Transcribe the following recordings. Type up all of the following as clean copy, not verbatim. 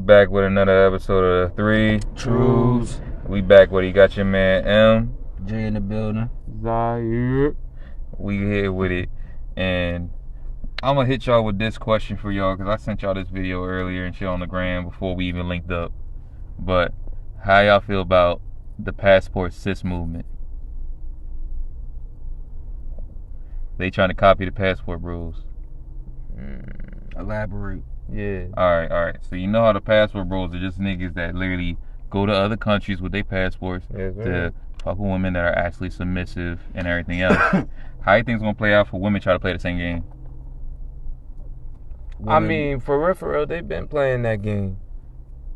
back with another episode of the Three Truths. We back with you got your man M. J in the building. Zahier. We here with it, and I'm gonna hit y'all with this question for y'all because I sent y'all this video earlier and shit on the gram before we even linked up. But how y'all feel about the passport cis movement? They trying to copy the passport rules. Elaborate. Yeah. Alright. So you know how the passport rules are just niggas that literally go to other countries with their passports to fuck with women that are actually submissive and everything else. How you think it's gonna play out for women try to play the same game? I mean, for real, they've been playing that game.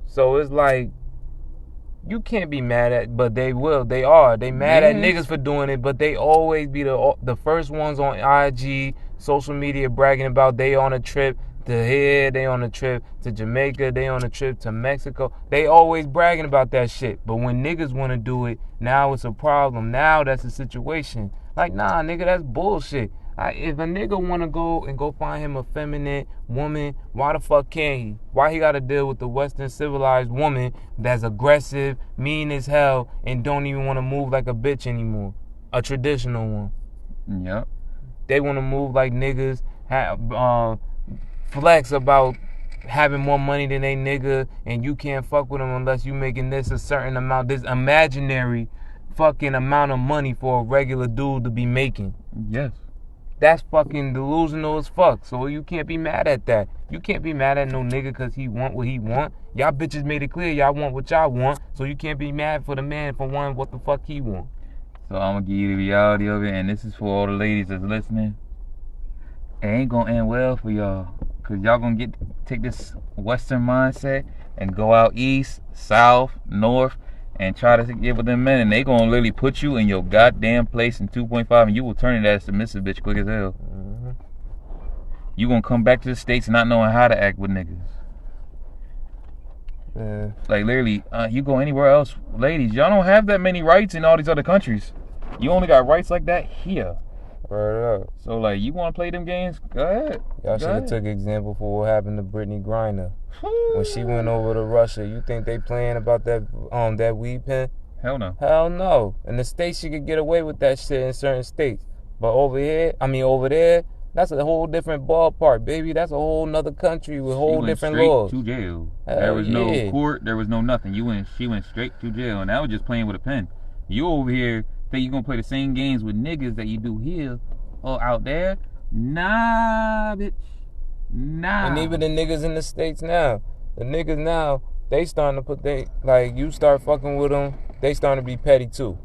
So it's like, you can't be mad at, but they will. They are. They mad at niggas for doing it, but they always be the first ones on IG, social media bragging about they on a trip to here, they on a trip to Jamaica, they on a trip to Mexico. They always bragging about that shit. But when niggas want to do it, now it's a problem. Now that's a situation. Like, nah, nigga, that's bullshit. If a nigga want to go find him a feminine woman, why the fuck can't he? Why he got to deal with the Western civilized woman that's aggressive, mean as hell, and don't even want to move like a bitch anymore? A traditional one. Yep. They want to move like niggas, flex about having more money than they nigga, and you can't fuck with them unless you making this a certain amount, this imaginary fucking amount of money for a regular dude to be making. Yes. That's fucking delusional as fuck. So you can't be mad at that. You can't be mad at no nigga because he want what he want. Y'all bitches made it clear y'all want what y'all want. So you can't be mad for the man for wanting what the fuck he want. So I'm gonna give you the reality of it, and this is for all the ladies that's listening. It ain't gonna end well for y'all, cause y'all gonna take this Western mindset and go out east, south, north, and try to get with them men, and they gonna literally put you in your goddamn place in 2.5, and you will turn into that submissive bitch quick as hell. Mm-hmm. You gonna come back to the States not knowing how to act with niggas. Yeah. Like literally, you go anywhere else, ladies, y'all don't have that many rights in all these other countries. You only got rights like that here. Right up. So like, you wanna play them games? Go ahead. Y'all should have took example for what happened to Brittany Griner. When she went over to Russia, you think they playing about that weed pen? Hell no. Hell no. In the States, she could get away with that shit in certain states. But over there, that's a whole different ballpark, baby. That's a whole nother country with whole different laws. She went straight to jail. Hell There was no yeah. court. There was no nothing. She went straight to jail, and that was just playing with a pen. You over here think you gonna play the same games with niggas that you do here or out there? Nah, bitch. Nah. And even the niggas in the States now, they starting to you start fucking with them, they starting to be petty too.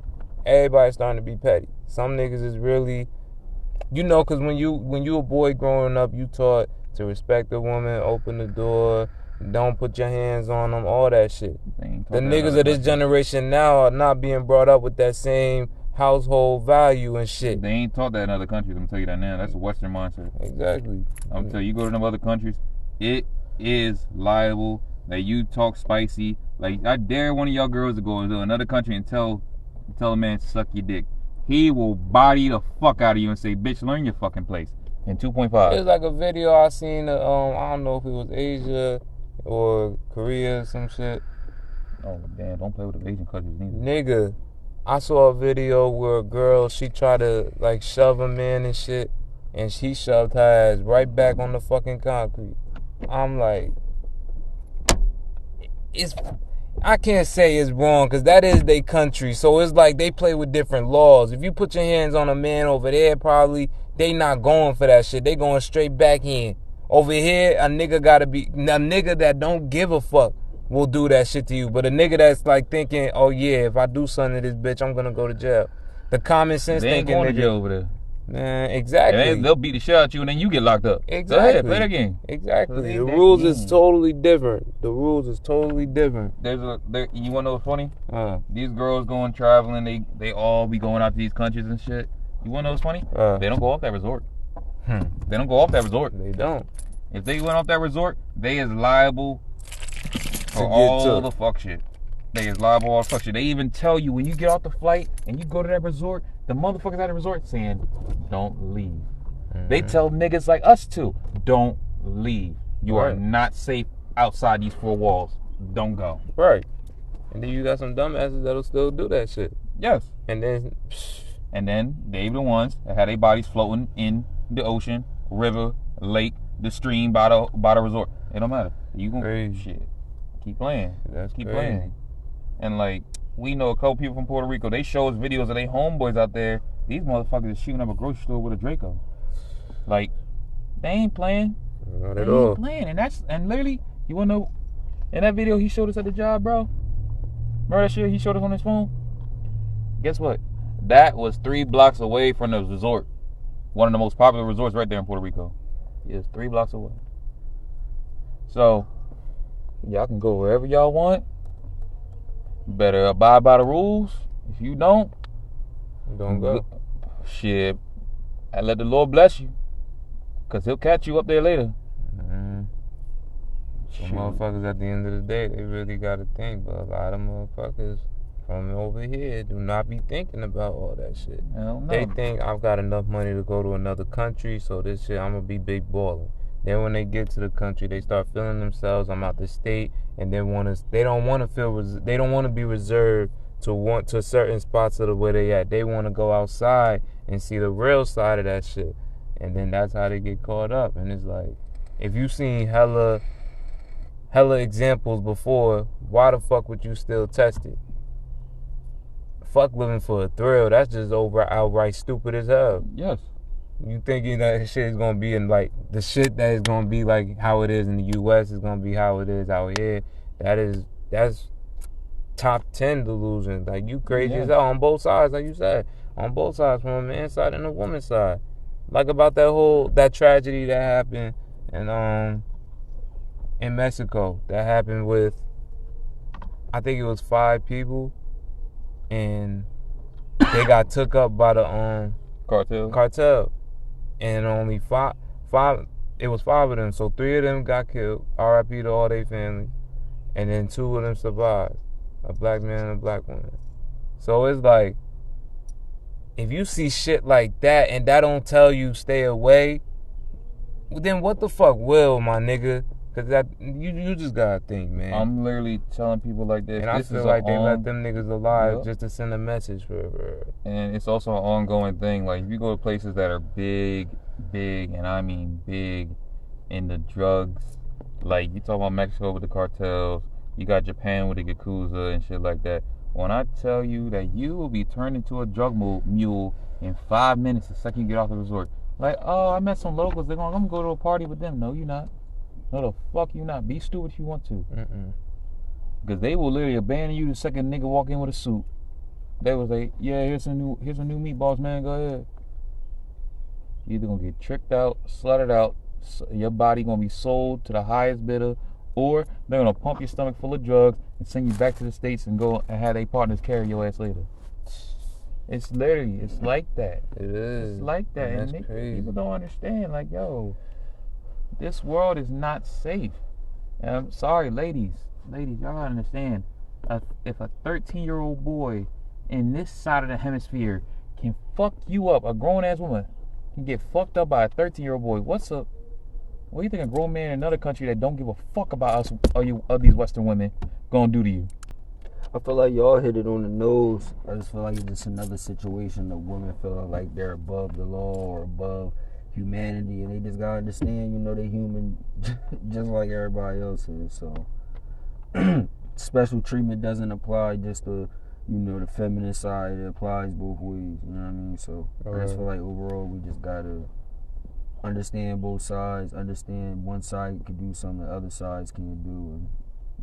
Everybody's starting to be petty. Some niggas is really, because when you a boy growing up, you taught to respect a woman, open the door, don't put your hands on them, all that shit. The niggas of this generation now are not being brought up with that same household value and shit. They ain't taught that in other countries. I'm gonna tell you that now. That's a Western mindset. Exactly. I'm gonna tell you, you go to them other countries, it is liable that you talk spicy. Like, I dare one of y'all girls to go into another country and tell a man to suck your dick. He will body the fuck out of you and say, bitch, learn your fucking place. In 2.5. It's like a video I seen, I don't know if it was Asia or Korea or some shit. Oh, damn, don't play with the Asian countries neither. Nigga, I saw a video where a girl, she tried to, shove a man and shit, and she shoved her ass right back on the fucking concrete. I'm like, I can't say it's wrong, because that is their country, so it's like they play with different laws. If you put your hands on a man over there, probably, they not going for that shit. They going straight back in. Over here, a nigga that don't give a fuck will do that shit to you. But a nigga that's thinking, oh yeah, if I do something to this bitch, I'm gonna go to jail. The common sense they ain't thinking, going to jail over there. Man, exactly. They'll beat the shit out of you and then you get locked up. Exactly. Go ahead, play the game. Exactly. The rules is totally different. You wanna know what's funny? These girls going traveling, they all be going out to these countries and shit. You wanna know what's funny? They don't go off that resort. They don't go off that resort. They don't. If they went off that resort, they is liable for all the fuck shit. They is liable for all the fuck shit. They even tell you when you get off the flight and you go to that resort, the motherfuckers at the resort saying, don't leave. They tell niggas like us too, don't leave. You are not safe outside these four walls. Don't go. Right. And then you got some dumbasses that'll still do that shit. Yes. And then they the ones that had their bodies floating in the ocean, river, lake, the stream by the resort. It don't matter. You gonna shit. Keep playing. That's keep crazy. playing. And like we know a couple people from Puerto Rico. They show us videos of their homeboys out there. These motherfuckers is shooting up a grocery store with a Draco. Like they ain't playing. Not they at all. Ain't playing. And literally, you wanna know? In that video he showed us at the job, bro. Remember that shit he showed us on his phone? Guess what? That was 3 blocks away from the resort. One of the most popular resorts right there in Puerto Rico. It's 3 blocks away. So, y'all can go wherever y'all want. You better abide by the rules. If you don't go. Shit. And let the Lord bless you. Because he'll catch you up there later. Mm-hmm. So motherfuckers at the end of the day, they really got to think. But a lot of motherfuckers from over here do not be thinking about all that shit. Hell no. They think I've got enough money to go to another country, so this shit, I'm going to be big balling. Then when they get to the country, they start feeling themselves. I'm out the state, and they don't want to be reserved to certain spots of the where they at. They want to go outside and see the real side of that shit. And then that's how they get caught up. And it's like, if you seen hella examples before, why the fuck would you still test it? Fuck living for a thrill. That's just outright stupid as hell. Yes. You thinking that shit is gonna be in like the shit that is gonna be like how it is in the US is gonna be how it is out here. That's top 10 delusion. Like you crazy as hell on both sides, like you said. On both sides, from a man's side and a woman's side. Like about that tragedy that happened in Mexico. That happened with, I think it was 5 people, and they got took up by the cartel, and only five. It was 5 of them, so 3 of them got killed. R.I.P. to all their families, and then 2 of them survived. A black man and a black woman. So it's like, if you see shit like that and that don't tell you stay away, then what the fuck will, my nigga? Cause that you just gotta think, man. I'm literally telling people like this. And I feel like they let them niggas alive just to send a message for. And it's also an ongoing thing. Like if you go to places that are big, and I mean big, in the drugs, like you talk about Mexico with the cartels, you got Japan with the Yakuza and shit like that. When I tell you that you will be turned into a drug mule in 5 minutes the second you get off the resort. Like, oh, I met some locals. I'm gonna go to a party with them. No, you're not. No, the fuck you not. Be stupid if you want to. Because they will literally abandon you the second nigga walk in with a suit. They was like, yeah, here's some new meatballs, man. Go ahead. You either gonna get tricked out, slutted out, your body gonna be sold to the highest bidder, or they're gonna pump your stomach full of drugs and send you back to the States and go and have their partners carry your ass later. It's like that. It is. It's like that. And crazy. People don't understand. Like, yo, this world is not safe. And I'm sorry, ladies, y'all gotta understand. If a 13-year-old boy in this side of the hemisphere can fuck you up, a grown-ass woman can get fucked up by a 13-year-old boy, what do you think a grown man in another country that don't give a fuck about us or these Western women gonna do to you? I feel like y'all hit it on the nose. I just feel like it's just another situation of women feeling like they're above the law or above humanity, and they just gotta understand, they're human just like everybody else is. So special treatment doesn't apply just to, the feminine side. It applies both ways, you know what I mean? So I just feel like overall we just gotta understand both sides, understand one side can do something the other sides can't do, and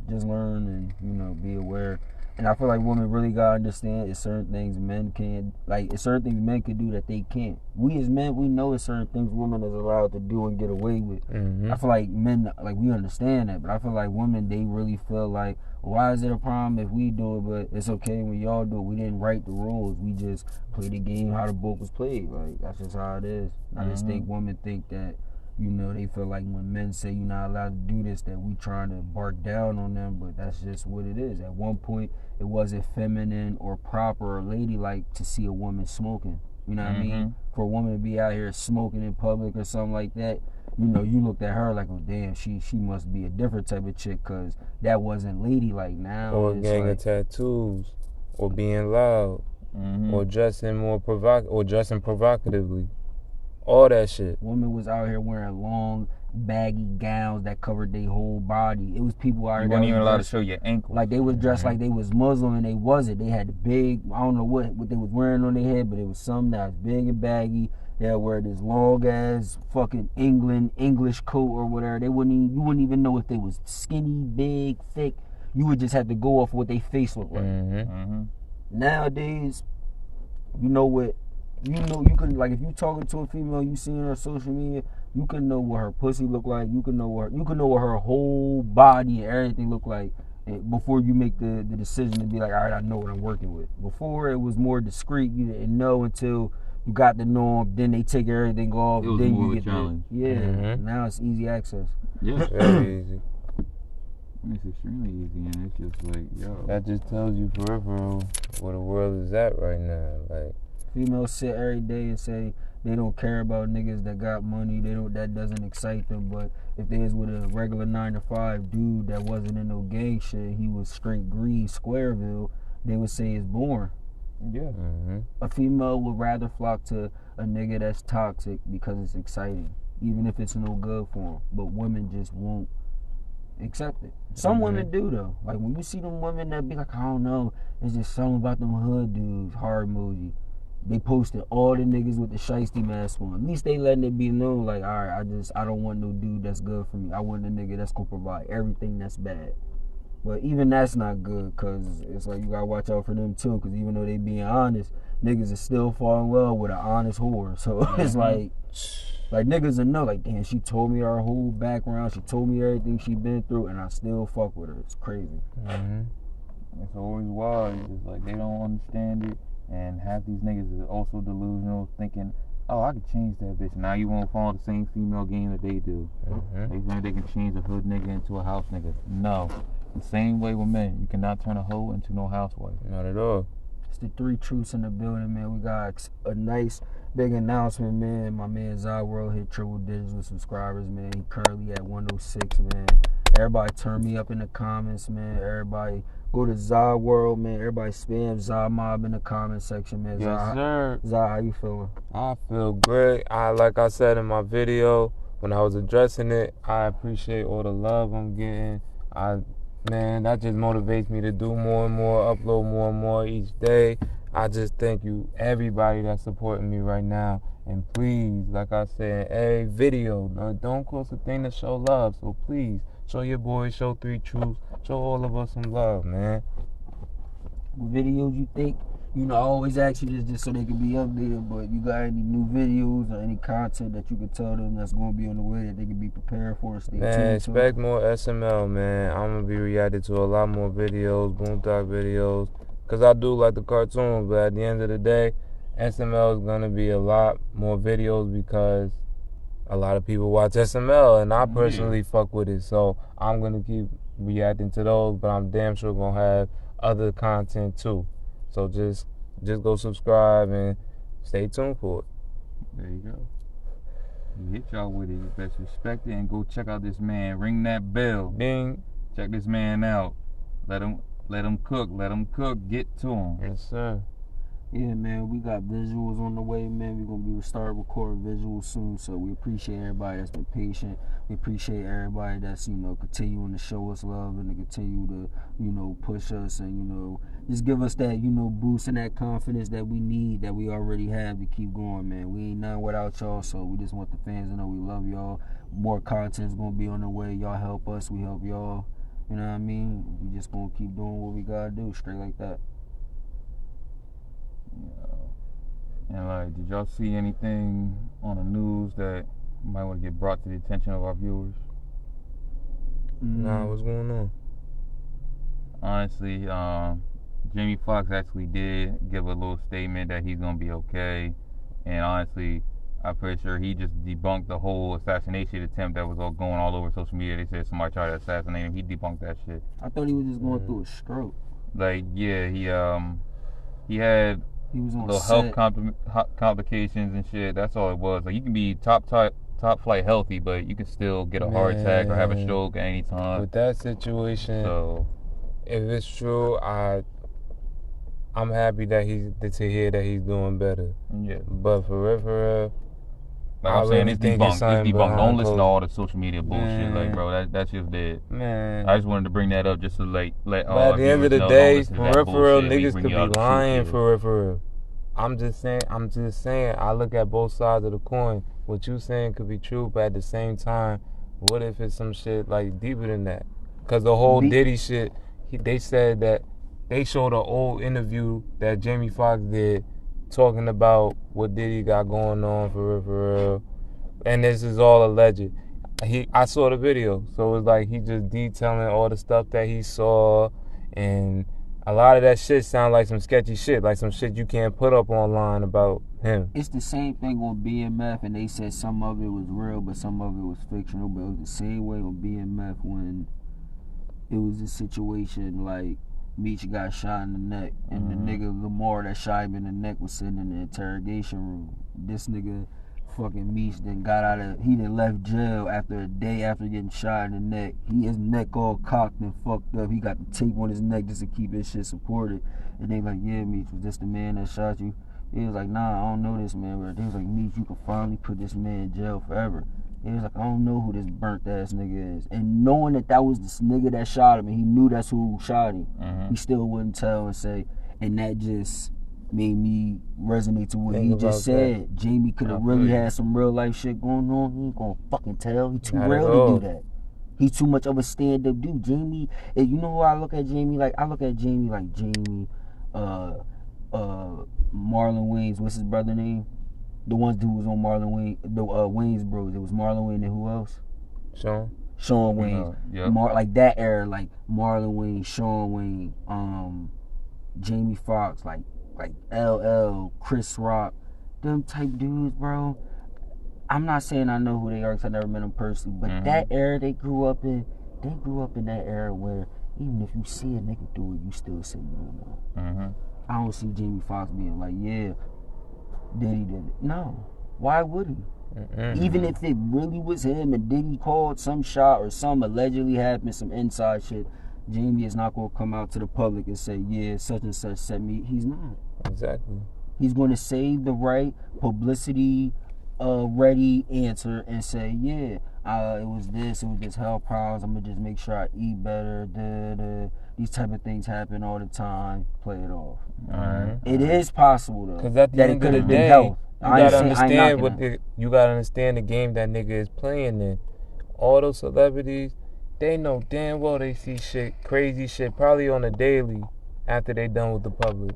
just learn and, be aware. And I feel like women really gotta understand it's certain things men can, it's certain things men can do that they can't. We as men, we know it's certain things women is allowed to do and get away with. I feel like men, we understand that, but I feel like women, they really feel like, why is it a problem if we do it, but it's okay when y'all do it? We didn't write the rules. We just played the game how the book was played. That's just how it is. I just think women think that, they feel like when men say you're not allowed to do this, that we trying to bark down on them, but that's just what it is. At one point, it wasn't feminine or proper or ladylike to see a woman smoking. You know what I mean? For a woman to be out here smoking in public or something like that, you know, you looked at her like, oh damn, she must be a different type of chick, because that wasn't ladylike. Now Or a it's gang like, of tattoos, or being loud, or dressing provocatively. All that shit. Women was out here wearing long, baggy gowns that covered their whole body. It was people out here You that weren't was even allowed to dressed show your ankle. like they was dressed like they was Muslim, and they wasn't. They had the big, I don't know what they was wearing on their head, but it was something that was big and baggy. They'll wear this long ass fucking English coat or whatever. You wouldn't even know if they was skinny, big, thick. You would just have to go off what their face looked like. Nowadays, you can, like, if you talking to a female, you seen her on social media, you can know what her pussy look like. You can know what her whole body and everything look like before you make the decision to be like, all right, I know what I'm working with. Before, it was more discreet. You didn't know until you got to know them. Then they take everything off. It was then more you of a challenge. Now it's easy access. Yeah. Very easy. It's extremely easy, and it's just like, yo. That just tells you for real where the world is at right now. Like, females sit every day and say they don't care about niggas that got money. That doesn't excite them. But if they was with a regular 9-to-5 dude that wasn't in no gang shit, he was straight greed, Squareville, they would say it's boring. Yeah. A female would rather flock to a nigga that's toxic because it's exciting, even if it's no good for them. But women just won't accept it. Some women do though. Like when you see them women that be like, I don't know, it's just something about them hood dudes, heart emoji. They posted all the niggas with the shiesty mask on. At least they letting it be known, like, all right, I don't want no dude that's good for me. I want a nigga that's gonna provide everything that's bad. But even that's not good, because it's like you gotta watch out for them too, because even though they being honest, niggas is still falling well with an honest whore. So it's like niggas will know, like, damn, she told me her whole background, she told me everything she been through, and I still fuck with her. It's crazy. It's always wild. It's just like they don't understand it. And half these niggas is also delusional, thinking, oh, I could change that bitch. Now you won't follow the same female game that they do. They think they can change a hood nigga into a house nigga. No. The same way with men. You cannot turn a hoe into no housewife. Not at all. It's the 3 truths in the building, man. We got a nice big announcement, man. My man Zahier hit triple digits with subscribers, man. He currently at 106, man. Everybody turn me up in the comments, man. Everybody go to Zahier, man. Everybody spam Zamob in the comment section, man. Yes, sir. Zah, how you feeling? I feel great. Like I said in my video when I was addressing it, I appreciate all the love I'm getting. Man, that just motivates me to do more and more, upload more and more each day. I just thank you, everybody that's supporting me right now. And please, like I said, every video, don't cost a thing to show love. So please, show your boys, show 3 Truths, show all of us some love, man. What videos you think? You know, I always ask you this just so they can be up there, but you got any new videos or any content that you could tell them that's going to be on the way that they can be prepared for and stay tuned to? Expect more SML, man. I'm going to be reacting to a lot more videos, Boondock videos, because I do like the cartoons, but at the end of the day, SML is going to be a lot more videos because a lot of people watch SML, and I personally fuck with it, so I'm going to keep reacting to those, but I'm damn sure going to have other content too. So just go subscribe and stay tuned for it. There you go. You hit y'all with it. You best respect it and go check out this man. Ring that bell. Ding. Check this man out. Let him cook. Let him cook. Get to him. Yes, sir. Yeah, man, we got visuals on the way, man. We're going to be start recording visuals soon, so we appreciate everybody that's been patient. We appreciate everybody that's, continuing to show us love and to continue to, push us and, just give us that, boost and that confidence that we need, that we already have to keep going, man. We ain't nothing without y'all, so we just want the fans to know we love y'all. More content's going to be on the way. Y'all help us, we help y'all. You know what I mean? We just going to keep doing what we got to do, straight like that. And like, did y'all see anything on the news that might want to get brought to the attention of our viewers? Nah, what's going on? Honestly, Jamie Foxx actually did give a little statement that he's gonna be okay. And honestly, I'm pretty sure he just debunked the whole assassination attempt that was all going all over social media. They said somebody tried to assassinate him. He debunked that shit. I thought he was just going through a stroke. Like, yeah, he had He was on little set. complications and shit. That's all it was. Like you can be top flight healthy, but you can still get a heart attack or have a stroke at any time. With that situation, so if it's true, I'm happy that to hear that he's doing better. Yeah. But for real, like I'm saying, it's debunked. It's debunked. Don't listen to all the social media bullshit. Man. Like, bro, that's just dead. Man. I just wanted to bring that up just to let But all at the end of the know, day, for real, niggas could be lying for real. I'm just saying. I look at both sides of the coin. What you saying could be true, but at the same time, what if it's some shit like deeper than that? Cause the whole Diddy shit, they said that they showed an old interview that Jamie Foxx did, talking about what Diddy got going on for real. And this is all alleged. I saw the video, so it's like he just detailing all the stuff that he saw, and a lot of that shit sound like some sketchy shit, like some shit you can't put up online about him. It's the same thing on BMF, and they said some of it was real, but some of it was fictional. But it was the same way on BMF when it was a situation like Meech got shot in the neck, and the nigga Lamar that shot him in the neck was sitting in the interrogation room. This nigga fucking Meech then he done left jail after a day after getting shot in the neck. His neck all cocked and fucked up. He got the tape on his neck just to keep his shit supported. And they like, yeah, Meech, was this the man that shot you? He was like, nah, I don't know this man. But they was like, Meech, you can finally put this man in jail forever. He was like, I don't know who this burnt ass nigga is. And knowing that was this nigga that shot him, and he knew that's who shot him, he still wouldn't tell and say. And that just made me resonate to what he just said. That. Jamie could have really had some real life shit going on. He ain't gonna fucking tell. He too real to do that. He's too much of a stand-up dude. Jamie, you know who I look at Jamie like? I look at Jamie like Jamie, Marlon Wayans. What's his brother name? The one dude was on Marlon Wayne, the Wayans bros. It was Marlon Wayne and who else? Sean Wayne. Like that era, like Marlon Wayne, Sean Wayne, Jamie Foxx, like LL, Chris Rock, them type dudes, bro. I'm not saying I know who they are because I never met them personally, but that era they grew up in that era where even if you see a nigga do it, you still say you don't know. I don't see Jamie Foxx being like, yeah, Diddy did it. No. Why would he? Even if it really was him and Diddy called some shot or some allegedly happened, some inside shit, Jamie is not going to come out to the public and say, yeah, such and such set me. He's not. Exactly. He's going to say the right publicity ready answer and say, yeah, it was just health problems. I'm going to just make sure I eat better. These type of things happen all the time. Play it off. It is possible, though. Because at the end of the day, you gotta understand the game that nigga is playing in. All those celebrities, they know damn well they see shit, crazy shit, probably on a daily after they done with the public.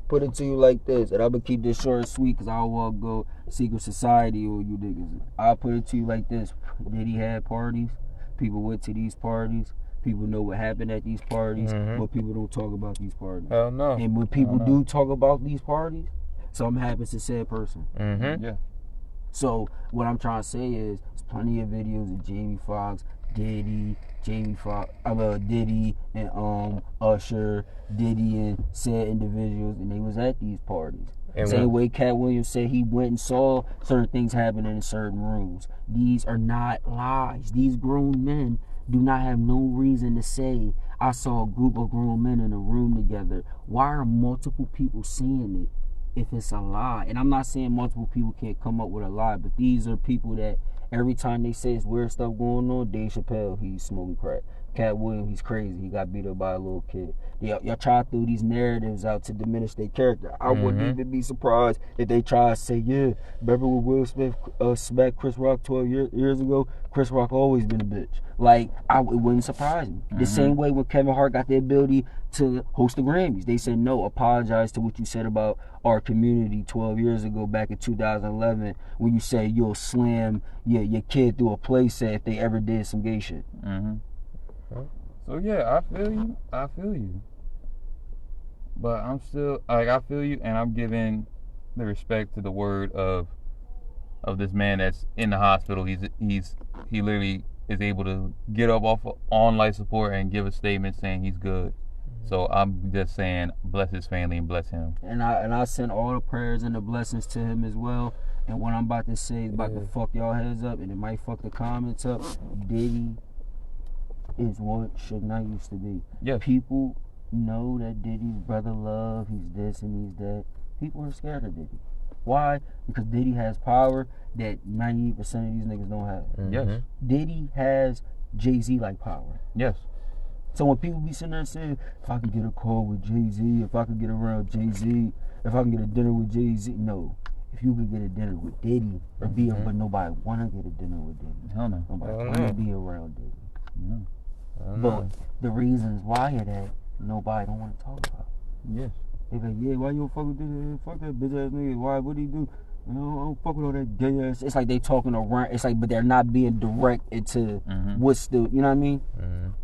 Put it to you like this, and I'm gonna keep this short and sweet because I don't want to go secret society or you niggas. I'll put it to you like this. Diddy had parties. People went to these parties. People know what happened at these parties, but people don't talk about these parties. Hell no. And when people do talk about these parties, something happens to said person. Yeah. So what I'm trying to say is, there's plenty of videos of Jamie Foxx, Diddy, Diddy and Usher, Diddy and said individuals, and they was at these parties. And same way Cat Williams said he went and saw certain things happening in certain rooms. These are not lies. These grown men do not have no reason to say, I saw a group of grown men in a room together. Why are multiple people saying it if it's a lie? And I'm not saying multiple people can't come up with a lie, but these are people that every time they say it's weird stuff going on, Dave Chappelle, he's smoking crack. Cat Williams, he's crazy. He got beat up by a little kid. Y'all try to throw these narratives out to diminish their character. I wouldn't even be surprised if they try to say, yeah, remember when Will Smith smacked Chris Rock 12 years ago? Chris Rock always been a bitch. Like, it wouldn't surprise me. The same way when Kevin Hart got the ability to host the Grammys. They said, no, apologize to what you said about our community 12 years ago back in 2011 when you say you'll slam your kid through a play set if they ever did some gay shit. So yeah, I feel you. But I'm still I feel you, and I'm giving the respect to the word of this man that's in the hospital. He literally is able to get up on life support and give a statement saying he's good. So I'm just saying, bless his family and bless him. And I send all the prayers and the blessings to him as well. And what I'm about to say is about to fuck y'all heads up, and it might fuck the comments up. Diddy is what Suge Knight used to be. Yeah. People know that Diddy's brother love, he's this and he's that. People are scared of Diddy. Why? Because Diddy has power that 98% of these niggas don't have. Mm-hmm. Yes. Diddy has Jay-Z like power. Yes. So when people be sitting there saying, if I could get a call with Jay-Z, if I could get around Jay-Z, if I can get a dinner with Jay-Z, no. If you could get a dinner with Diddy, or but nobody wanna get a dinner with Diddy. Hell no. Nobody wanna be around Diddy. No. But the reasons why of that, nobody don't want to talk about. Yes. They be like, yeah, why you don't fuck with Diddy? Fuck that bitch ass nigga. Why? What'd he do? You know, I don't fuck with all that gay ass. It's like they talking around. It's like, but they're not being direct into what's the, you know what I mean?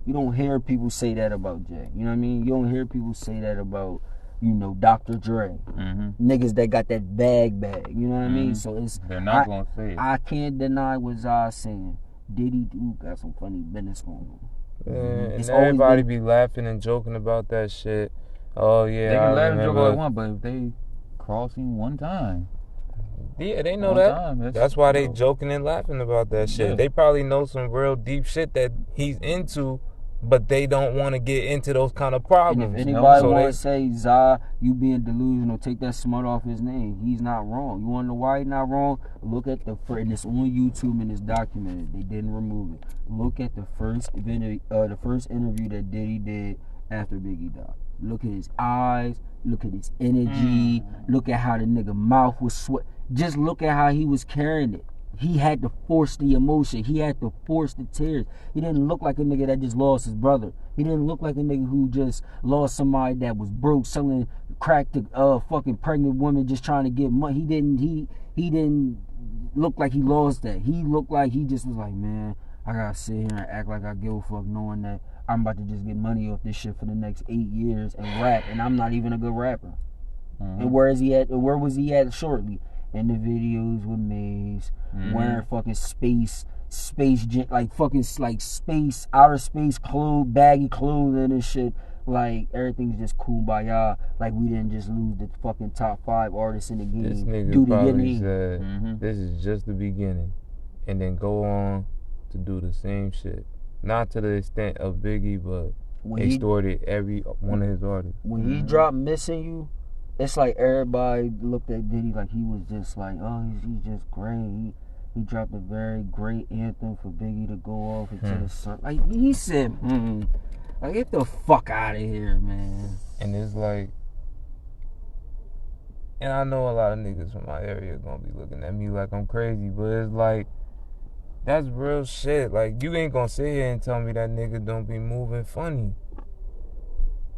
You don't hear people say that about Jay. You know what I mean? You don't hear people say that about, you know, Dr. Dre. Niggas that got that bag. You know what I mean? So it's, they're not gonna say it. I can't deny what Zah's saying. Diddy do got some funny business going on. And everybody be laughing and joking about that shit. Oh yeah, they can laugh and joke all they want, but if they cross him one time, yeah, they know that. That's why they joking and laughing about that shit. Yeah. They probably know some real deep shit that he's into, but they don't want to get into those kind of problems. And if anybody want to say, Zah, you being delusional, take that smut off his name. He's not wrong. You want to know why he's not wrong? Look at and it's on YouTube and it's documented. They didn't remove it. Look at the first interview that Diddy did after Biggie died. Look at his eyes. Look at his energy. Look at how the nigga mouth was sweat. Just look at how he was carrying it. He had to force the emotion. He had to force the tears. He didn't look like a nigga that just lost his brother. He didn't look like a nigga who just lost somebody that was broke, selling crack to fucking pregnant women, just trying to get money. He didn't look like he lost that. He looked like he just was like, man, I gotta sit here and act like I give a fuck, knowing that I'm about to just get money off this shit for the next 8 years and rap, and I'm not even a good rapper. And where is he at? Where was he at shortly? In the videos with Maze, wearing fucking outer space clothes, baggy clothing and shit. Like, everything's just kumbaya. Like, we didn't just lose the fucking top 5 artists in the game. This nigga probably said, this is just the beginning. And then go on to do the same shit. Not to the extent of Biggie, but extorted every one of his artists. When he dropped Missing You, it's like everybody looked at Diddy like he was just like, oh, he's just great. He dropped a very great anthem for Biggie to go off into the sun. Like, he said, like, get the fuck out of here, man. And it's like, and I know a lot of niggas from my area gonna be looking at me like I'm crazy, but it's like, that's real shit. Like, you ain't gonna sit here and tell me that nigga don't be moving funny.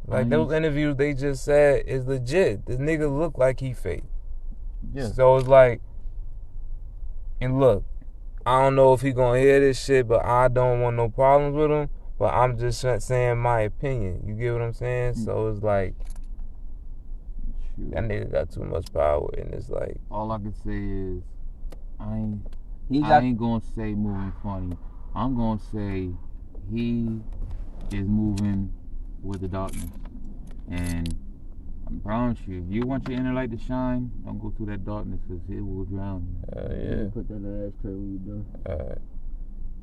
Like, those interviews they just said is legit. This nigga look like he fake. Yeah. So it's like, and look, I don't know if he gonna hear this shit, but I don't want no problems with him. But I'm just saying my opinion. You get what I'm saying? So it's like, that nigga got too much power, and it's like, all I can say is, I ain't gonna say moving funny. I'm gonna say he is moving with the darkness. And I promise you, if you want your inner light to shine, don't go through that darkness, because it will drown you. Yeah. Put that in the ashtray when you done.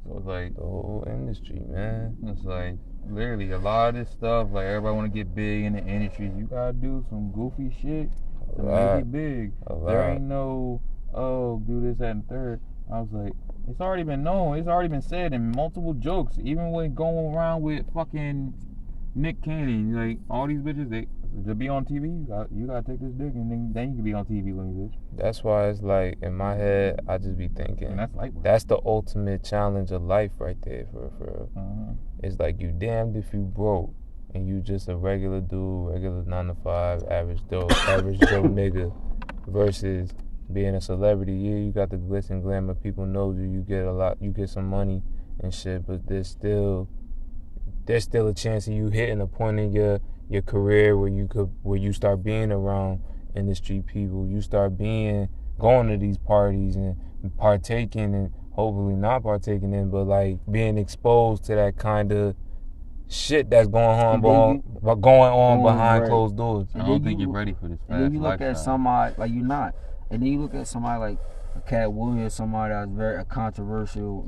So it's like the whole industry, man. It's like, literally, a lot of this stuff, like, everybody want to get big in the industry. You gotta do some goofy shit to make it big. There ain't no, do this, that, and third. I was like, it's already been known. It's already been said in multiple jokes. Even when going around with fucking Nick Cannon, like, all these bitches, to be on TV, you gotta take this dick, and then you can be on TV with me, bitch. That's why it's like, in my head, I just be thinking, that's the ultimate challenge of life right there, for It's like, you damned if you broke, and you just a regular dude, regular 9-to-5, average Joe nigga, versus being a celebrity. Yeah, you got the glitz and glamour, people know you get some money and shit, but there's still a chance of you hitting a point in your career where you start being around industry people, you start going to these parties and partaking, and hopefully not partaking in, but like being exposed to that kind of shit that's going on behind closed doors. I don't think you're ready for this. And then you look at somebody like you're not. And then you look at somebody like Cat Williams, somebody that's very a controversial,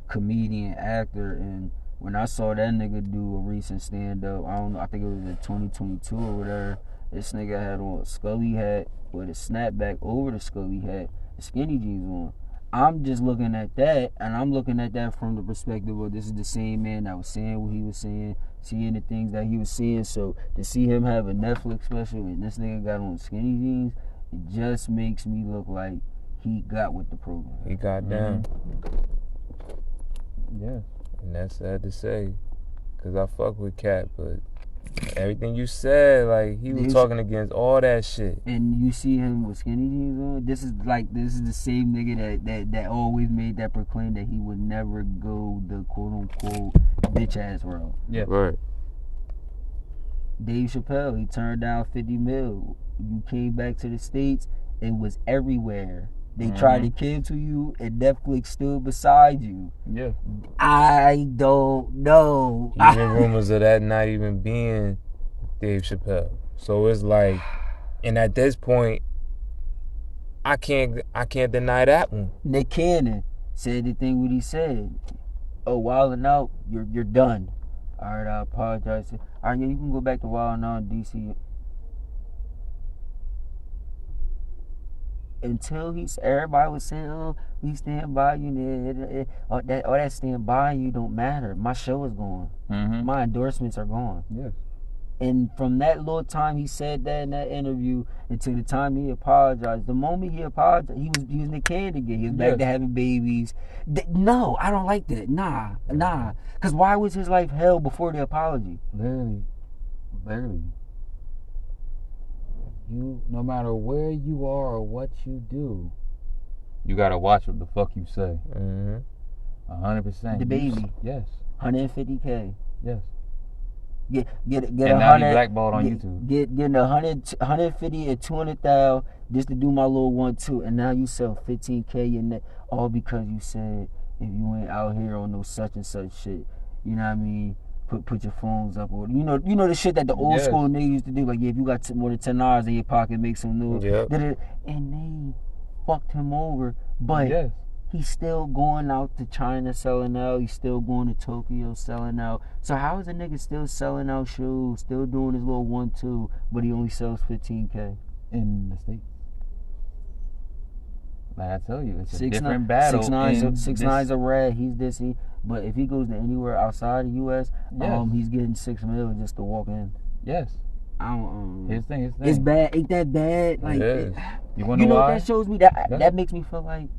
comedian, actor. And when I saw that nigga do a recent stand up, I don't know, I think it was in 2022 or whatever. This nigga had on a Scully hat with a snapback over the Scully hat, skinny jeans on. I'm just looking at that, and I'm looking at that from the perspective of this is the same man that was saying what he was saying, seeing the things that he was seeing. So to see him have a Netflix special and this nigga got on skinny jeans, it just makes me look like he got with the program. He got down. Yeah. And that's sad to say, because I fuck with Cat, but everything you said, like, he was talking against all that shit. And you see him with skinny jeans on. This is the same nigga that always made that proclaim that he would never go the quote unquote bitch ass route. Yeah. Right. Dave Chappelle, he turned down 50 mil. You came back to the States, it was everywhere. They tried to give to you, and Netflix stood beside you. Yeah. I don't know. Even rumors of that not even being Dave Chappelle. So it's like, and at this point, I can't deny that one. Nick Cannon said the thing what he said. Oh, Wildin' Out, you're done. All right, I apologize. All right, yeah, you can go back to Wildin' Out in DC. Until everybody was saying, "Oh, we stand by you," all that stand by you don't matter. My show is gone. Mm-hmm. My endorsements are gone. Yes. And from that little time he said that in that interview until the time he apologized, the moment he apologized, he was Nick Cannon again. He was back to having babies. No, I don't like that. Nah. Because why was his life hell before the apology? Literally. You, no matter where you are or what you do, you gotta watch what the fuck you say. 100%. The baby. Yes. $150K. Yes. Get and now you blackballed on YouTube. Getting 150 and 200,000 just to do my little 1-2, and now you sell 15K in that, all because you said if you ain't out here on no such and such shit, you know what I mean? Put your phones up, or you know the shit that the old school niggas used to do. Like, yeah, if you got more than $10 in your pocket, make some noise. Yep. And they fucked him over, but he's still going out to China selling out. He's still going to Tokyo selling out. So how is a nigga still selling out shows, still doing his little 1-2, but he only sells 15K in the States? Like I tell you, it's a different battle. 6ix9ine's a rat. He's this. But if he goes to anywhere outside the U.S., he's getting $6 million just to walk in. Yes. I don't. His thing. It's bad. Ain't that bad? Like, you wanna know why? What that shows me? That makes me feel like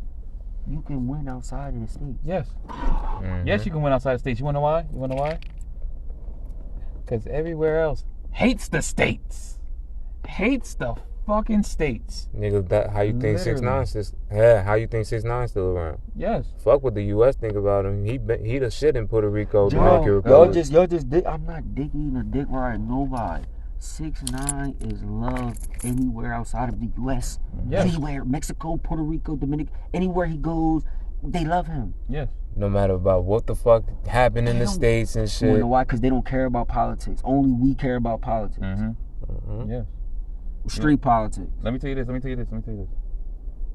you can win outside of the States. Yes. Yes, you can win outside the States. You wanna know why? Because everywhere else hates the States. Hates the fucking States. Nigga, how you think 6ix9ine how you think 6ix9ine still around? Yes. Fuck what the US think about him. He the shit in Puerto Rico, Dominican Republic. Y'all just I'm not digging a dick riding nobody. 6ix9ine is loved anywhere outside of the US. Yes. Anywhere, Mexico, Puerto Rico, Dominican, anywhere he goes, they love him. Yes. No matter about what the fuck happened in the States and shit. You know why? Because they don't care about politics. Only we care about politics. Yes. Street politics. Let me tell you this.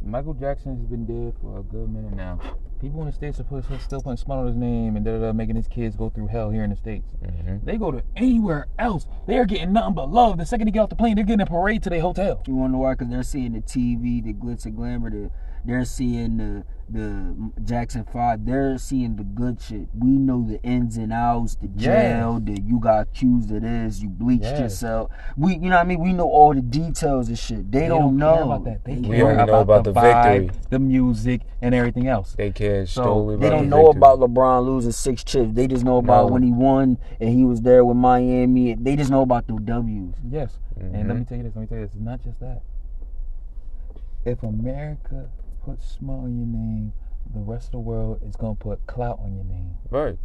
Michael Jackson has been dead for a good minute now. People in the States are still putting smut on his name and making his kids go through hell here in the States. They go to anywhere else, they're getting nothing but love. The second they get off the plane, they're getting a parade to their hotel. You wanna know why? Because they're seeing the TV, the glitz and glamour, they're seeing the Jackson 5, they're seeing the good shit. We know the ins and outs, the jail, that you got accused of this, you bleached yourself. You know what I mean? We know all the details of shit. They don't know care about that. They we care only know about the the vibe, victory, the music, and everything else. They care solely about They don't know about LeBron losing 6 chips. They just know about when he won and he was there with Miami. They just know about the W's. Yes. And let me tell you this. It's not just that. If America puts smut on your name, the rest of the world is gonna put clout on your name. Right.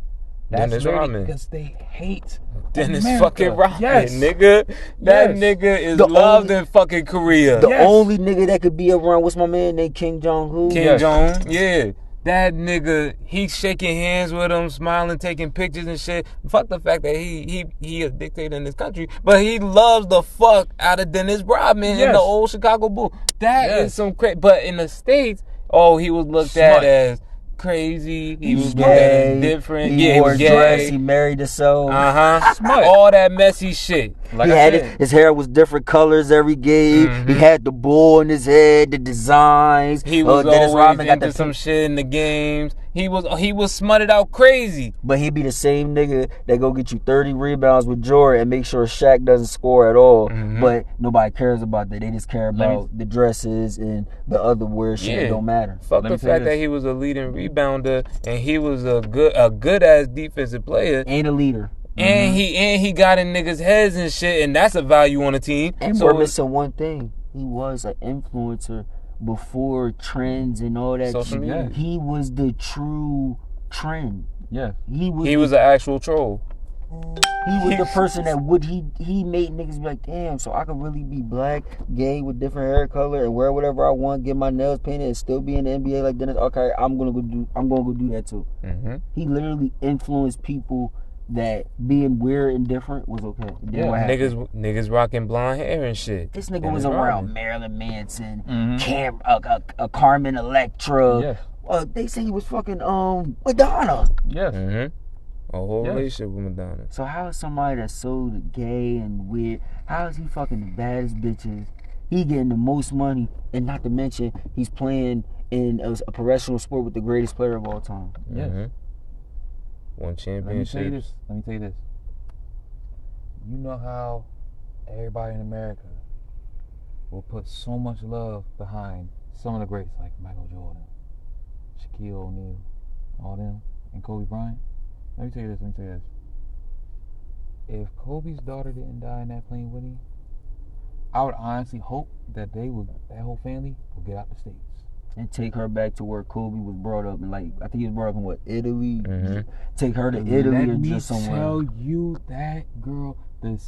That's Dennis Rodman. because they hate Dennis America. fucking Rodman, yes. nigga. That nigga is loved in fucking Korea. The only nigga that could be around, what's my man named Kim Jong-un? Kim Jong, yeah. That nigga, he's shaking hands with him, smiling, taking pictures and shit. Fuck the fact that he a dictator in this country, but he loves the fuck out of Dennis Rodman and the old Chicago Bull. That is some crazy. But in the States, he was looked at as crazy. He was looked at as different. He wore dress. He married himself. Smart. All that messy shit. Like his hair was different colors every game. Mm-hmm. He had the bull in his head, the designs. He was always into some shit in the games. He was smutted out crazy. But he be the same nigga that go get you 30 rebounds with Jordan and make sure Shaq doesn't score at all. Mm-hmm. But nobody cares about that. They just care about the dresses and the other weird shit. It don't matter. Fuck the fact that he was a leading rebounder and he was a good ass defensive player and a leader. And he got in niggas' heads and shit, and that's a value on the team. And we're missing one thing. He was an influencer before trends and all that. Social media. He was the true trend. Yeah. He was an actual troll. He was the person that he made niggas be like, damn, so I could really be black, gay, with different hair color and wear whatever I want, get my nails painted and still be in the NBA like Dennis. Okay, I'm gonna go do that too. Mm-hmm. He literally influenced people that being weird and different was okay. Yeah, niggas rocking blonde hair and shit. This nigga was around Marilyn Manson, Carmen Electra. Yeah. They say he was fucking Madonna. Yes. Mm-hmm. A whole relationship with Madonna. So how is somebody that's so gay and weird, how is he fucking the baddest bitches? He getting the most money, and not to mention he's playing in a professional sport with the greatest player of all time. Yes. Mm-hmm. One championship. Let me tell you this. You know how everybody in America will put so much love behind some of the greats like Michael Jordan, Shaquille O'Neal, all them, and Kobe Bryant? Let me tell you this. If Kobe's daughter didn't die in that plane with him, I would honestly hope that that whole family will get out the States. And take her back to where Kobe was brought up, and I think he was brought up in Italy. Mm-hmm. Take her to Italy or just somewhere. Tell you that girl, the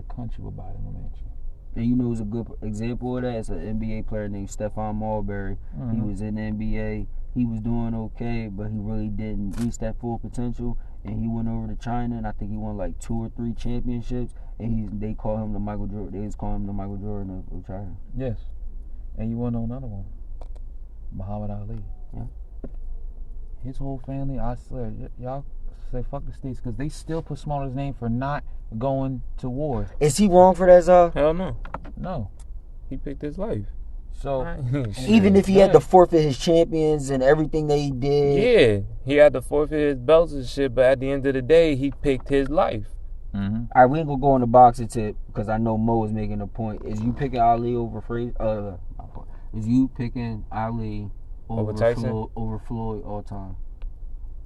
country will buy them a mansion. And you know who's a good example of that? It's an NBA player named Stephon Marbury. Mm-hmm. He was in the NBA. He was doing okay, but he really didn't reach that full potential. And he went over to China, and I think he won like 2 or 3 championships. And they call him the Michael Jordan. They just call him the Michael Jordan of China. Yes. And you want to know another one? Muhammad Ali. Yeah. His whole family, I swear, y'all say fuck the States because they still put Smaller's name for not going to war. Is he wrong for that, Zah? Hell no. No. He picked his life. So even if he had to forfeit his champions and everything that he did. Yeah, he had to forfeit his belts and shit, but at the end of the day, he picked his life. Mm-hmm. All right, we ain't gonna go on the boxing tip because I know Mo is making a point. Is you picking Ali over Frazier? Is you picking Ali over Tyson? Over Floyd all time?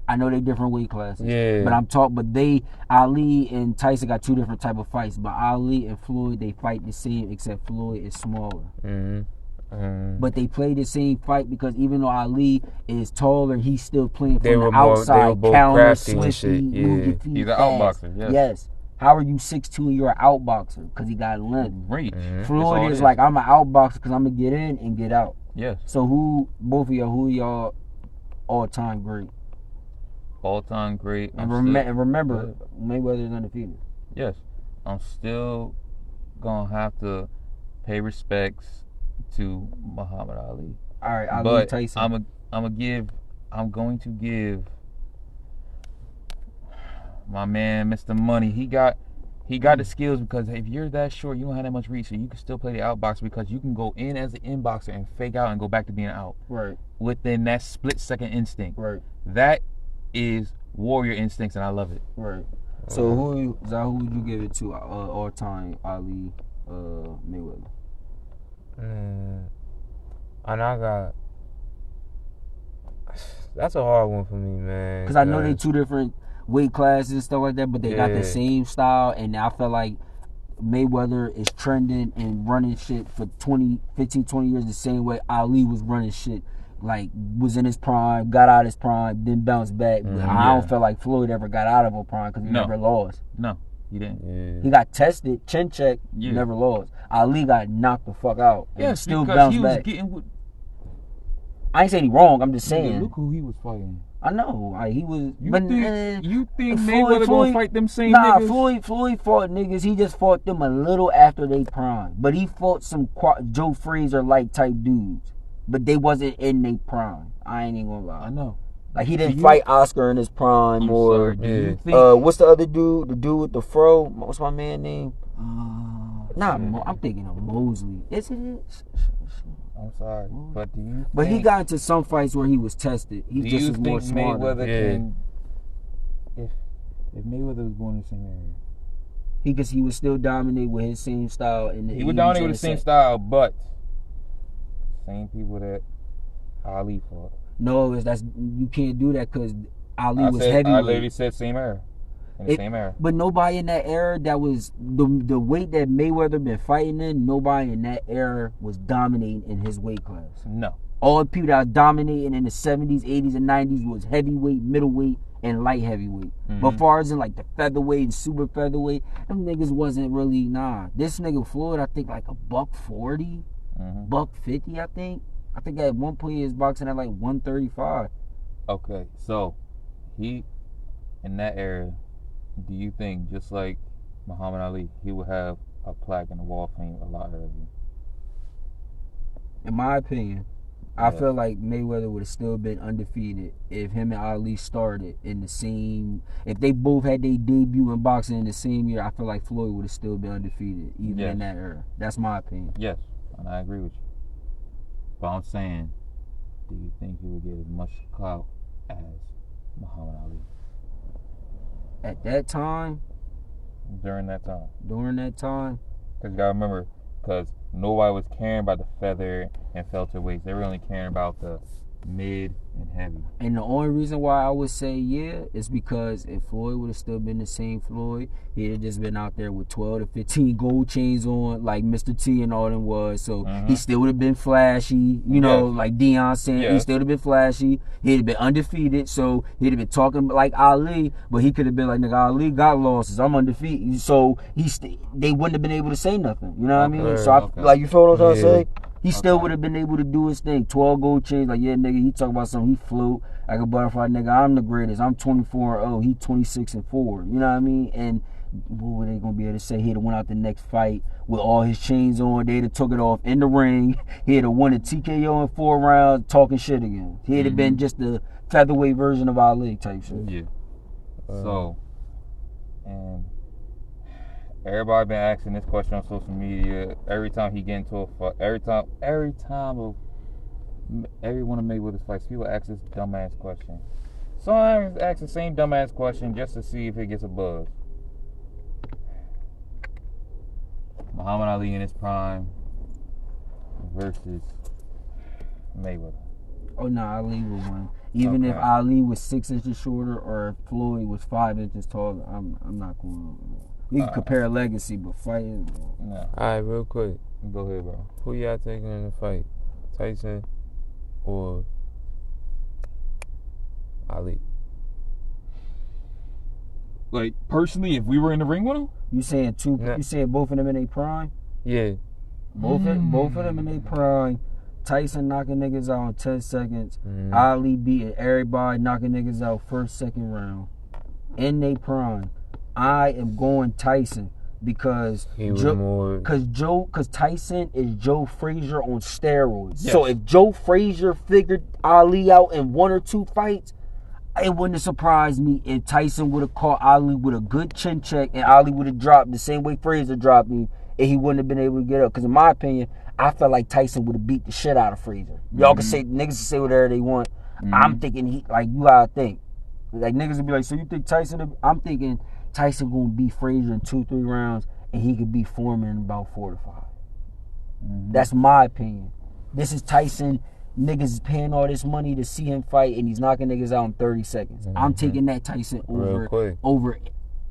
I know they different weight classes. Yeah. But Ali and Tyson got 2 different type of fights. But Ali and Floyd, they fight the same except Floyd is smaller. Mm-hmm. But they play the same fight because even though Ali is taller, he's still playing from the outside, counter, swifty, move your feet He's an outboxer. Yes. How are you 6'2" and you're an outboxer? Because he got length. Reach. Mm-hmm. Floyd is like, I'm an outboxer because I'm going to get in and get out. Yes. So who y'all all-time great? All-time great. And remember, Mayweather is undefeated. Yes. I'm still going to have to pay respects to Muhammad Ali. All right, Ali Tyson. I'm going to give my man, Mr. Money. He got the skills because if you're that short, you don't have that much reach, so you can still play the outboxer because you can go in as an inboxer and fake out and go back to being out. Right. Within that split-second instinct. Right. That is warrior instincts, and I love it. Right. So who would you give it to all time, Ali, Mayweather? And I got. That's a hard one for me, man. Because I know they 2 different weight classes and stuff like that, but they got the same style, and I feel like Mayweather is trending and running shit for 15, 20 years the same way Ali was running shit. Like, was in his prime, got out of his prime, then bounced back. But I don't feel like Floyd ever got out of a prime because he never lost. No, he didn't. Yeah. He got tested, chin check, never lost. Ali got knocked the fuck out and still bounced back. I ain't saying he wrong. I'm just Yeah, saying. look who he was fighting. I know. He was. You think Mayweather gonna fight them same nah, niggas? Floyd fought niggas. He just fought them a little after they prime. But he fought some Joe Frazier like type dudes. But they wasn't in their prime. I ain't even gonna lie. I know. Like he didn't fight Oscar in his prime or. Do you think? What's the other dude? The dude with the fro. What's my man name? I'm thinking of Mosley. Is it? I'm sorry, but do you? But he got into some fights where he was tested. He just was more smart. Mayweather can, if Mayweather was born in the same area, because he would still dominate with his same style. He would dominate with the same style, but same people that Ali fought. No, you can't do that because Ali was heavyweight. I literally said same era. Same era. But nobody in that era that was the weight that Mayweather been fighting in, nobody in that era was dominating in his weight class. No. All the people that was dominating in the 70s, 80s, and 90s was heavyweight, middleweight, and light heavyweight. But as far as in like the featherweight and super featherweight, them niggas wasn't really, This nigga Floyd, I think like a $140, $150, I think. I think at one point he was boxing at like 135. Okay, so he, in that era, do you think, just like Muhammad Ali, he would have a plaque in the Wall of Fame a lot earlier? In my opinion, I feel like Mayweather would have still been undefeated if him and Ali started in the same. If they both had their debut in boxing in the same year, I feel like Floyd would have still been undefeated, even in that era. That's my opinion. Yes, and I agree with you. But I'm saying, do you think he would get as much clout as Muhammad Ali? At that time? During that time. Because you got to remember, because nobody was caring about the feather and welterweights. They were only caring about the mid and heavy. And the only reason why I would say is because if Floyd would have still been the same Floyd, he'd have just been out there with 12 to 15 gold chains on, like Mr. T and all them was. So he still would have been flashy, like Deion saying. He still would have been flashy. He'd have been undefeated, so he'd have been talking like Ali, but he could have been like, nigga, Ali got losses. I'm undefeated. So they wouldn't have been able to say nothing. You know what I mean? So like, you feel what I'm trying to say? He still would have been able to do his thing. 12 gold chains, like, nigga, he talk about something, he float like a butterfly, nigga, I'm the greatest. I'm 24-0, he 26-4. You know what I mean? And what were they gonna be able to say? He'd have went out the next fight with all his chains on. They'd have took it off in the ring. He'd have won a TKO in 4 rounds, talking shit again. He'd have been just the featherweight version of Ali type shit. Yeah. And everybody been asking this question on social media. Every time he get into a fight, every time of every one of Mayweather's fights, people ask this dumbass question. Sometimes ask the same dumbass question just to see if it gets a buzz. Muhammad Ali in his prime versus Mayweather. Oh no, Ali would win. Even if Ali was 6 inches shorter or if Floyd was 5 inches taller, I'm not going to. We can compare legacy, but fighting. No. All right, real quick. Go ahead, bro. Who y'all taking in the fight? Tyson or Ali? Like, personally, if we were in the ring with him? You saying You saying both of them in their prime? Yeah. Both of them in their prime. Tyson knocking niggas out in 10 seconds. Ali beating everybody, knocking niggas out first, second round. In their prime. I am going Tyson because Tyson is Joe Frazier on steroids. Yes. So if Joe Frazier figured Ali out in 1 or 2 fights, it wouldn't have surprised me if Tyson would have caught Ali with a good chin check and Ali would have dropped the same way Frazier dropped me and he wouldn't have been able to get up. Because in my opinion, I felt like Tyson would have beat the shit out of Frazier. Y'all can say, niggas can say whatever they want. I'm thinking, you gotta think. Like, niggas would be like, so you think Tyson, I'm thinking Tyson gonna beat Frazier in 2-3 rounds and he could beat Foreman in about 4 to 5. That's my opinion. This is Tyson. Niggas is paying all this money to see him fight and he's knocking niggas out in 30 seconds. I'm taking that Tyson over.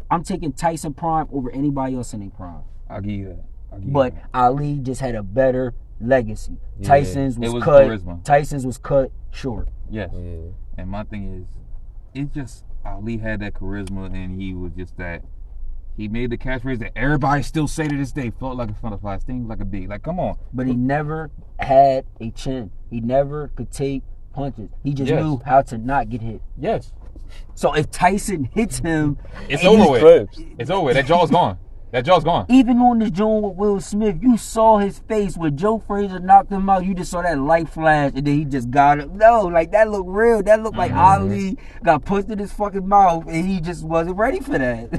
I'm taking Tyson prime over anybody else in their prime. I'll give you that. But Ali just had a better legacy. Yeah. Tyson's was cut. Charisma. Tyson's was cut short. Yes. Yeah. And my thing is, it's just Ali had that charisma and he was just that. He made the catchphrase that everybody still say to this day, felt like a butterfly, stings like a bee. Like, come on. But he never had a chin. He never could take punches. He just Yes. knew how to not get hit. Yes. So if Tyson hits him, It's and over he's- with. It's over with. That jaw's gone. That jaw's gone. Even on the joint with Will Smith, you saw his face when Joe Frazier knocked him out. You just saw that light flash, and then he just got it. No, like that looked real. That looked like Ali got punched in his fucking mouth, and he just wasn't ready for that.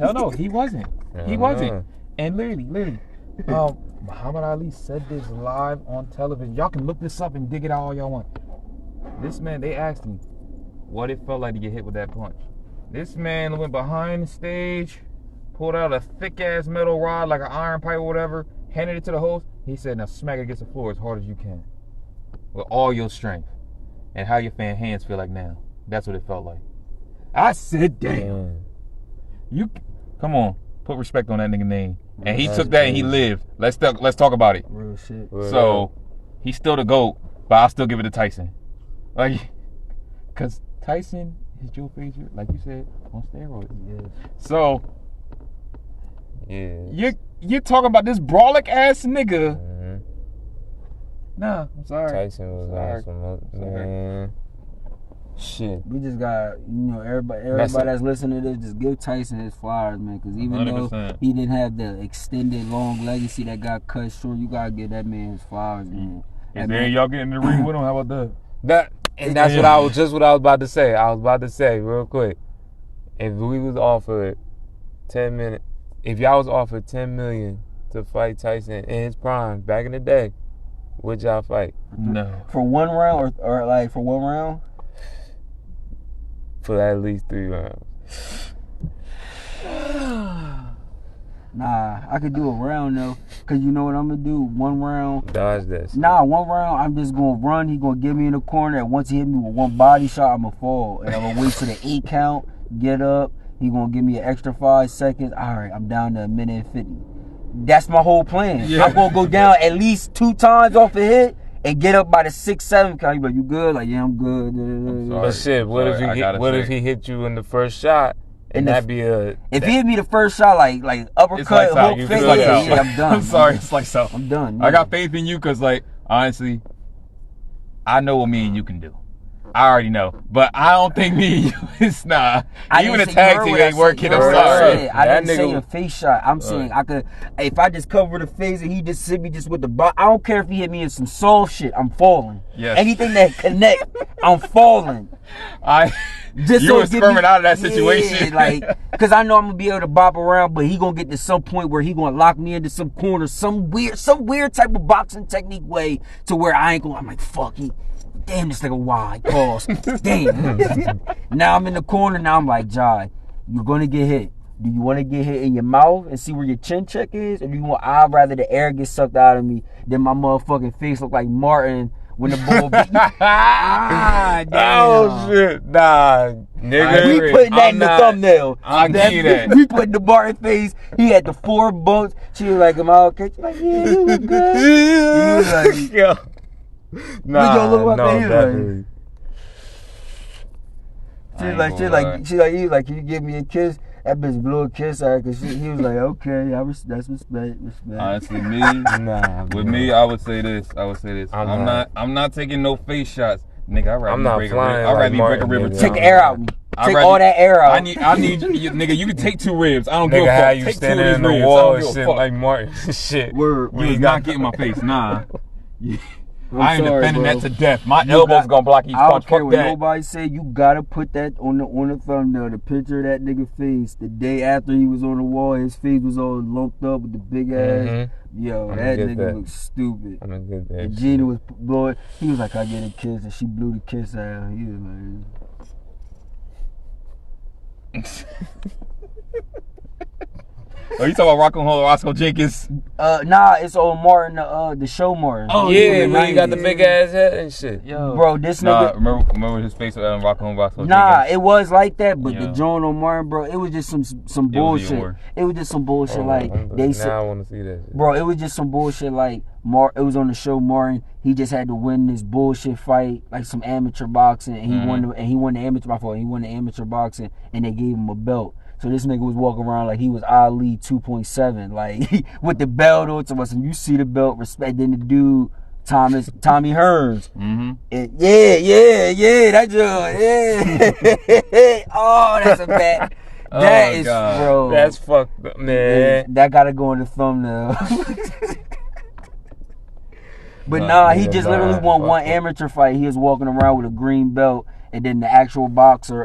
Hell no, he wasn't. He wasn't. And literally, Muhammad Ali said this live on television. Y'all can look this up and dig it out all y'all want. This man, they asked him what it felt like to get hit with that punch. This man went behind the stage, pulled out a thick ass metal rod like an iron pipe or whatever, handed it to the host. He said, now smack it against the floor as hard as you can with all your strength. And how your hands feel like now. That's what it felt like. I said, damn. You come on, put respect on that nigga name. And he took that and he lived. Let's talk about it. Real shit. So he's still the GOAT, but I'll still give it to Tyson. Like, cause Tyson is Joe Frazier, like you said, on steroids. Yeah. So Yeah. you're talking about this brawlic ass nigga. Nah, I'm sorry. Tyson was awesome, man. Shit. We just got, everybody that's listening to this, just give Tyson his flowers, man. Because even 100%. though he didn't have the extended long legacy that got cut short, you gotta give that man his flowers, man. And then y'all get in the ring with him. How about That's what I was about to say. I was about to say real quick. If we was offered 10 minutes, if y'all was offered $10 million to fight Tyson in his prime back in the day, would y'all fight? No. For one round or like for one round? For at least 3 rounds. Nah, I could do a round though. Cause you know what I'm gonna do? One round. Dodge that shit. Nah, one round, I'm just gonna run. He gonna get me in the corner. And once he hit me with one body shot, I'm gonna fall. And I'm gonna wait till the 8 count, get up. He gonna give me an extra 5 seconds. All right, I'm down to 1:50. That's my whole plan. Yeah. I'm gonna go down at least 2 times off a hit and get up by the 6, 7 count. You like, you good? Like, yeah, I'm good. sorry. But shit, what if he hit you in the first shot? And that'd be if he hit me the first shot, like uppercut, out. hook, You fake, feel like yeah, out. I'm done. I'm sorry, it's like so. I'm done. I got faith in you because, like, honestly, I know what me and you can do. I already know, but I don't think me and you is nah. Even a tag team ain't working. I'm sorry. I didn't say a face shot. I'm saying I could, if I just cover the face and he just hit me just with the butt. I don't care if he hit me in some soft shit. I'm falling. Yes. Anything that connect, I'm falling. You were squirming out of that situation. Yeah, like, cause I know I'm gonna be able to bop around, but he gonna get to some point where he gonna lock me into some corner, some weird type of boxing technique way to where I ain't gonna. I'm like, fuck, damn, this nigga wide. Pause. Damn. Now I'm in the corner. Now I'm like, Jai, you're gonna get hit. Do you want to get hit in your mouth and see where your chin check is, or do you want? I'd rather the air get sucked out of me than my motherfucking face look like Martin when the ball beat. Damn. Oh shit, nah, nigga. We putting that in the thumbnail. I'll give you that. We putting the Martin face. He had the 4 bumps. She was like, "Am I okay?" She's like, "Yeah, you look good." He was like, Yo. Nah, look up no, at him, definitely. She like, he was like, "Can you give me a kiss?" That bitch blew a kiss at her because he was like, "Okay, that's respect." Honestly, me, Nah, with me, I would say this. I'm not taking no face shots, nigga. I'm not flying. I'd rather like me break a Martin, rib or nigga. two. Take the air out of me. Take all that air out. I need you, nigga. You can take 2 ribs. I don't give a Nigga, fuck. how you Take 2 standing of in these the ribs. wall I and don't give shit a fuck. like Martin? Shit. Word. You is not getting my face, nah. I ain't sorry, defending bro. that to death. My elbow's gonna block each I don't punch. care Fuck what that. nobody say. You gotta put that on the thumbnail. The picture of that nigga face. The day after he was on the wall, his face was all lumped up with the big ass. Yo, that nigga looked stupid. I'm gonna get that. And Gina was blowing. He was like, "I get a kiss," and she blew the kiss out. He was like. Oh, you talking about Roscoe Jenkins? Nah, it's on Martin, the show Martin. Oh yeah, when he got the big ass head and shit. Yo. Bro, this Nah, nigga. remember his face on Roscoe Nah, Jenkins? it was like that, but the Yeah. joint on Martin, bro, it was just some bullshit. humor. It was just some bullshit like they now said. I want to see that shit. Bro, it was just some bullshit like it was on the show Martin. He just had to win this bullshit fight, like some amateur boxing, and he won the amateur. My fault. He won the amateur boxing, and they gave him a belt. So this nigga was walking around like he was Ali 2.7, like with the belt on to us. And you see the belt, respect. Then the dude Tommy Hearns. Mm-hmm. Yeah, that joint, yeah. Oh, that's a bad. That is, God. bro. That's fucked up, man. That gotta go in the thumbnail. But he yeah, just literally won one amateur fight. He was walking around with a green belt, and then the actual boxer,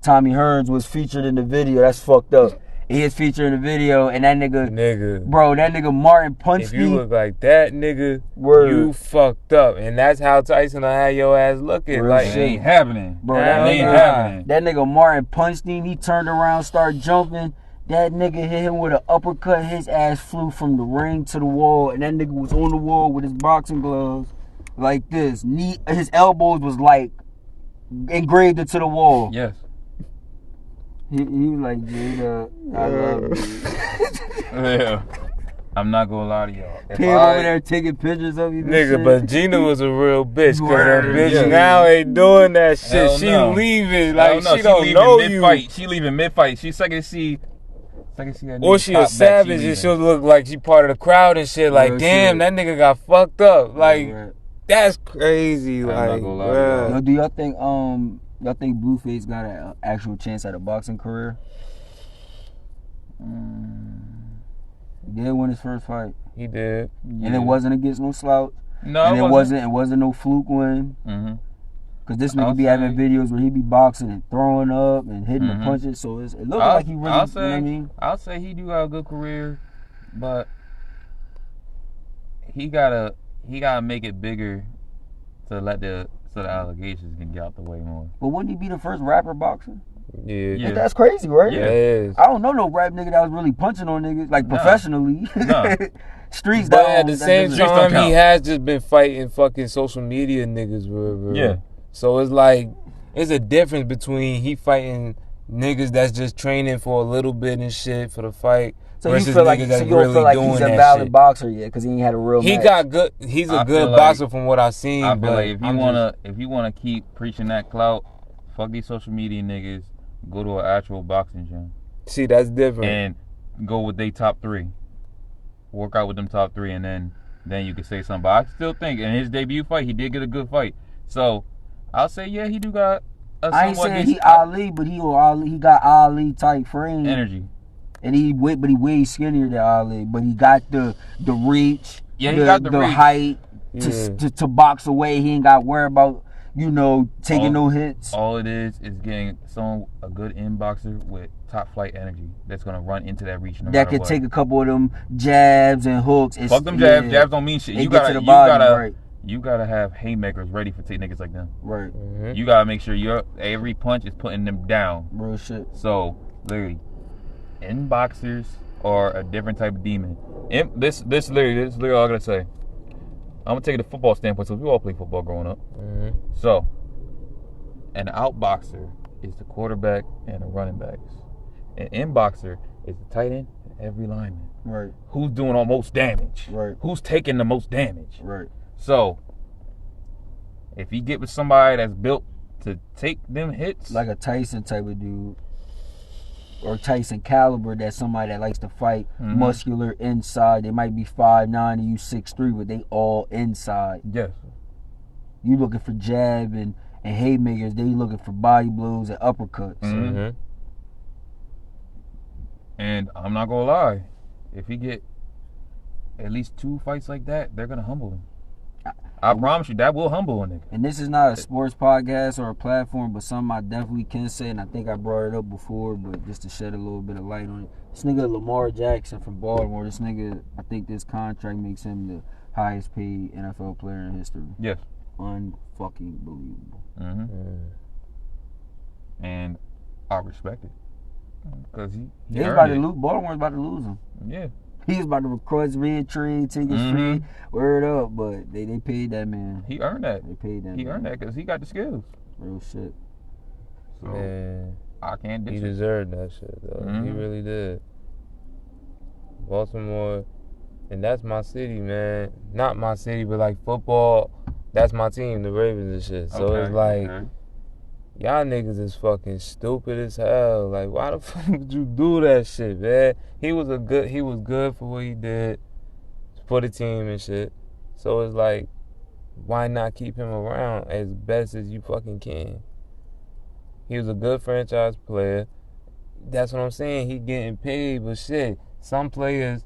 Tommy Hearns, was featured in the video. That's fucked up. He is featured in the video, and that nigga, bro, that nigga Martin punched me. If you look like that, nigga, you fucked up. And that's how Tyson will have your ass looking. Real like, shit ain't happening. Bro, that ain't happening. That nigga Martin punched him. He turned around, started jumping. That nigga hit him with an uppercut. His ass flew from the ring to the wall, and that nigga was on the wall with his boxing gloves like this. His elbows was like engraved into the wall. Yes. He was like, Jada, I love you. Yeah. I'm not gonna lie to y'all. Came over there taking pictures of you. Nigga, but Gina was a real bitch. Cause that bitch now ain't doing that shit. Hell she no. leaving. Like, no, she don't know you. She leaving mid-fight. She second see that or she a savage and she'll look like she part of the crowd and shit. Like, damn, that nigga got fucked up. Like, that's crazy. Like, yo, do y'all think Blueface got an actual chance at a boxing career? He did win his first fight. He did. And it wasn't against no slouch. No, and it wasn't no fluke win. Mm-hmm. Cause this nigga be having videos where he be boxing and throwing up and hitting the punches, so it looks like he really. You know what I mean? I'll say he do have a good career, but he gotta make it bigger to let the allegations can get out the way more. But wouldn't he be the first rapper boxer? Yeah. That's crazy, right? Yeah, it is. I don't know no rap nigga that was really punching on niggas like professionally. No. Streets. But at the same time, he has just been fighting fucking social media niggas. Bro. Yeah. So it's like, it's a difference between he fighting niggas that's just training for a little bit and shit for the fight. So you feel like, he's a valid boxer yet because he ain't had a real match. Got good. He's a good boxer from what I've seen. I feel like if you wanna keep preaching that clout, fuck these social media niggas. Go to an actual boxing gym. See, that's different. And go with they top 3. Work out with them top 3, and then you can say something. But I still think in his debut fight, he did get a good fight. So I'll say, yeah, he do got a I ain't saying he Ali, but he got Ali type frame energy. And he way skinnier than Ali, but he got the reach. Yeah, he got the reach. Height to box away. He ain't got to worry about taking no hits. All it is getting a good inboxer with top flight energy that's gonna run into that reach. That could take a couple of them jabs and hooks. Fuck them jabs. Jabs don't mean shit. You gotta have haymakers ready for niggas like them. Right. Mm-hmm. You gotta make sure every punch is putting them down. Real shit. So literally, inboxers are a different type of demon. This literally all I gotta say. I'm gonna take it to football standpoint, so we all play football growing up. Mm-hmm. So, an outboxer is the quarterback and the running backs. An inboxer is the tight end and every lineman. Right. Who's doing the most damage? Right. Who's taking the most damage? Right. So, if you get with somebody that's built to take them hits, like a Tyson type of dude, or Tyson caliber, that's somebody that likes to fight, muscular inside. They might be 5'9" and you 6'3", but they all inside. Yes. You looking for jab and haymakers. They looking for body blows and uppercuts. Mm-hmm. And I'm not gonna lie, if he get at least 2 fights like that, they're gonna humble him. I promise you, that will humble a nigga. And this is not a sports podcast or a platform, but something I definitely can say, and I think I brought it up before, but just to shed a little bit of light on it. This nigga Lamar Jackson from Baltimore, this nigga, I think this contract makes him the highest paid NFL player in history. Yes. Unfucking believable. Mm-hmm. And I respect it. Because Baltimore's about to lose him. Yeah. He was about to request re-trade, take his free, word up, but they paid that man. He earned that. They paid that man. He earned that because he got the skills. Real shit. So, man, I can't dish He deserved that shit, though. He really did. Baltimore, and that's my city, man. Not my city, but like football, that's my team, the Ravens and shit. So it's like, y'all niggas is fucking stupid as hell. Like, why the fuck would you do that shit, man? He was good for what he did for the team and shit. So it's like, why not keep him around as best as you fucking can? He was a good franchise player. That's what I'm saying. He getting paid, but shit, some players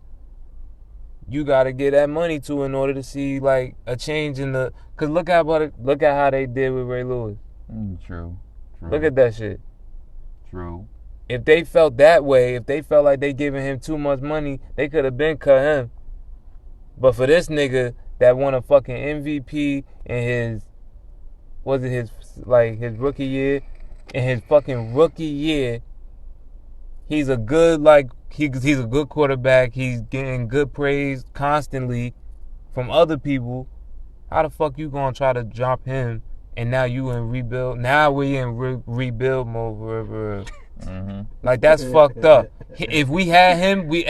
you gotta get that money to in order to see like a change in the. Cause look at how they did with Ray Lewis. True. Look at that shit. True. If they felt that way, if they felt like they giving him too much money, they could have been cut him. But for this nigga that won a fucking MVP in his rookie year, in his fucking rookie year, he's a good he's a good quarterback. He's getting good praise constantly from other people. How the fuck you gonna try to drop him? And now you in rebuild. Now we in rebuild mode. Like that's fucked up. If we had him, we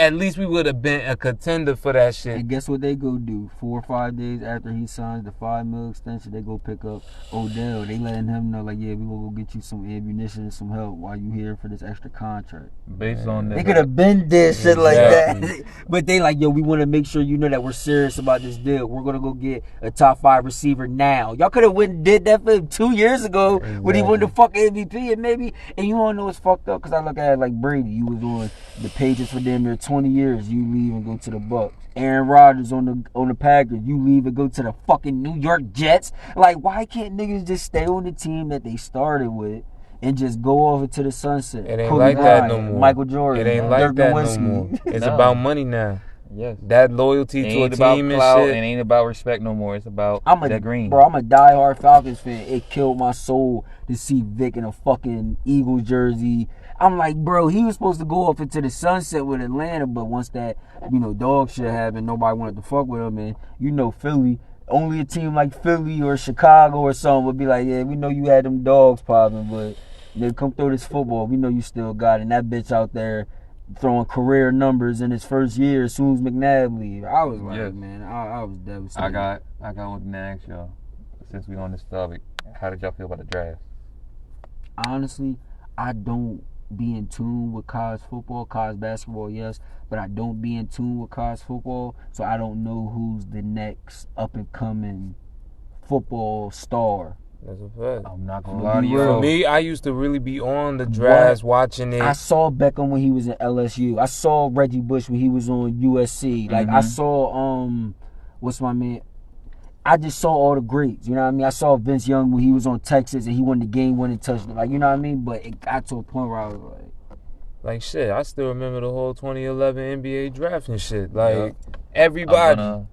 would have been a contender for that shit. And guess what they go do? 4 or 5 days after he signs the $5 million extension, they go pick up Odell. They letting him know, like, yeah, we gonna go get you some ammunition and some help while you here for this extra contract. Based on that, they could have been did shit like that, but they like, yo, we want to make sure you know that we're serious about this deal. We're gonna go get a top 5 receiver now. Y'all could have went and did that for him 2 years ago when he won the fucking MVP, and you wanna know what's fucked up? Because I look at it like Brady. You was on the Patriots for damn near 20 years. You leave and go to the Bucks. Aaron Rodgers on the Packers. You leave and go to the fucking New York Jets. Like, why can't niggas just stay on the team that they started with and just go over to the sunset? It ain't like that no more. Michael Jordan. It ain't like that no more. It's about money now. Yes. That loyalty to a team and shit. It ain't about respect no more. It's about that green. Bro, I'm a diehard Falcons fan. It killed my soul to see Vic in a fucking Eagles jersey. I'm like, bro, he was supposed to go off into the sunset with Atlanta, but once that, dog shit happened, nobody wanted to fuck with him. And Philly, only a team like Philly or Chicago or something would be like, yeah, we know you had them dogs popping, but they come through this football. We know you still got it. And that bitch out there throwing career numbers in his first year as soon as McNabb leave. I was like, man, I was devastated. I got one to ask y'all. Since we on this topic, how did y'all feel about the draft? Honestly, I don't be in tune with college football, college basketball, yes, but I don't be in tune with college football, so I don't know who's the next up and coming football star. That's a fact. I'm not gonna lie to you. For me, I used to really be on the drafts, watching it. I saw Beckham when he was in LSU. I saw Reggie Bush when he was on USC. Like I saw what's my man? I just saw all the greats, you know what I mean? I saw Vince Young when he was on Texas and he won the game-winning touchdown. Like, you know what I mean? But it got to a point where I was like, shit, I still remember the whole 2011 NBA draft and shit. Like, everybody.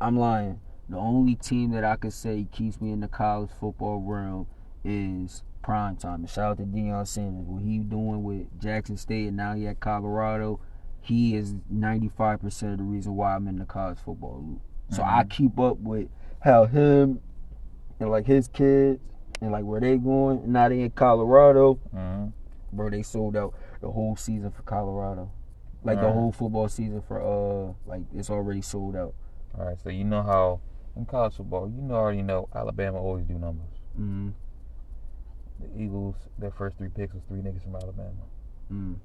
I'm lying. The only team that I could say keeps me in the college football realm is primetime. And shout out to Deion Sanders. What he doing with Jackson State and now he at Colorado, he is 95% of the reason why I'm in the college football loop. So I keep up with how him and like his kids and like where they going. And now they in Colorado. Bro, they sold out the whole season for Colorado. Like the whole football season for it's already sold out. All right, so you know how in college football, already know Alabama always do numbers. The Eagles, their first 3 picks was 3 niggas from Alabama.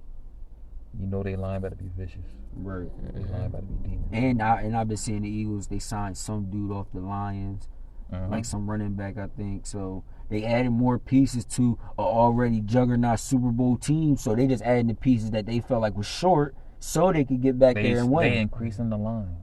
You know they line better be vicious. Right. They line better be demons. And I've been seeing the Eagles, they signed some dude off the Lions. Like some running back, I think. So they added more pieces to an already juggernaut Super Bowl team. So they just adding the pieces that they felt like was short so they could get back there and win. They increasing the line.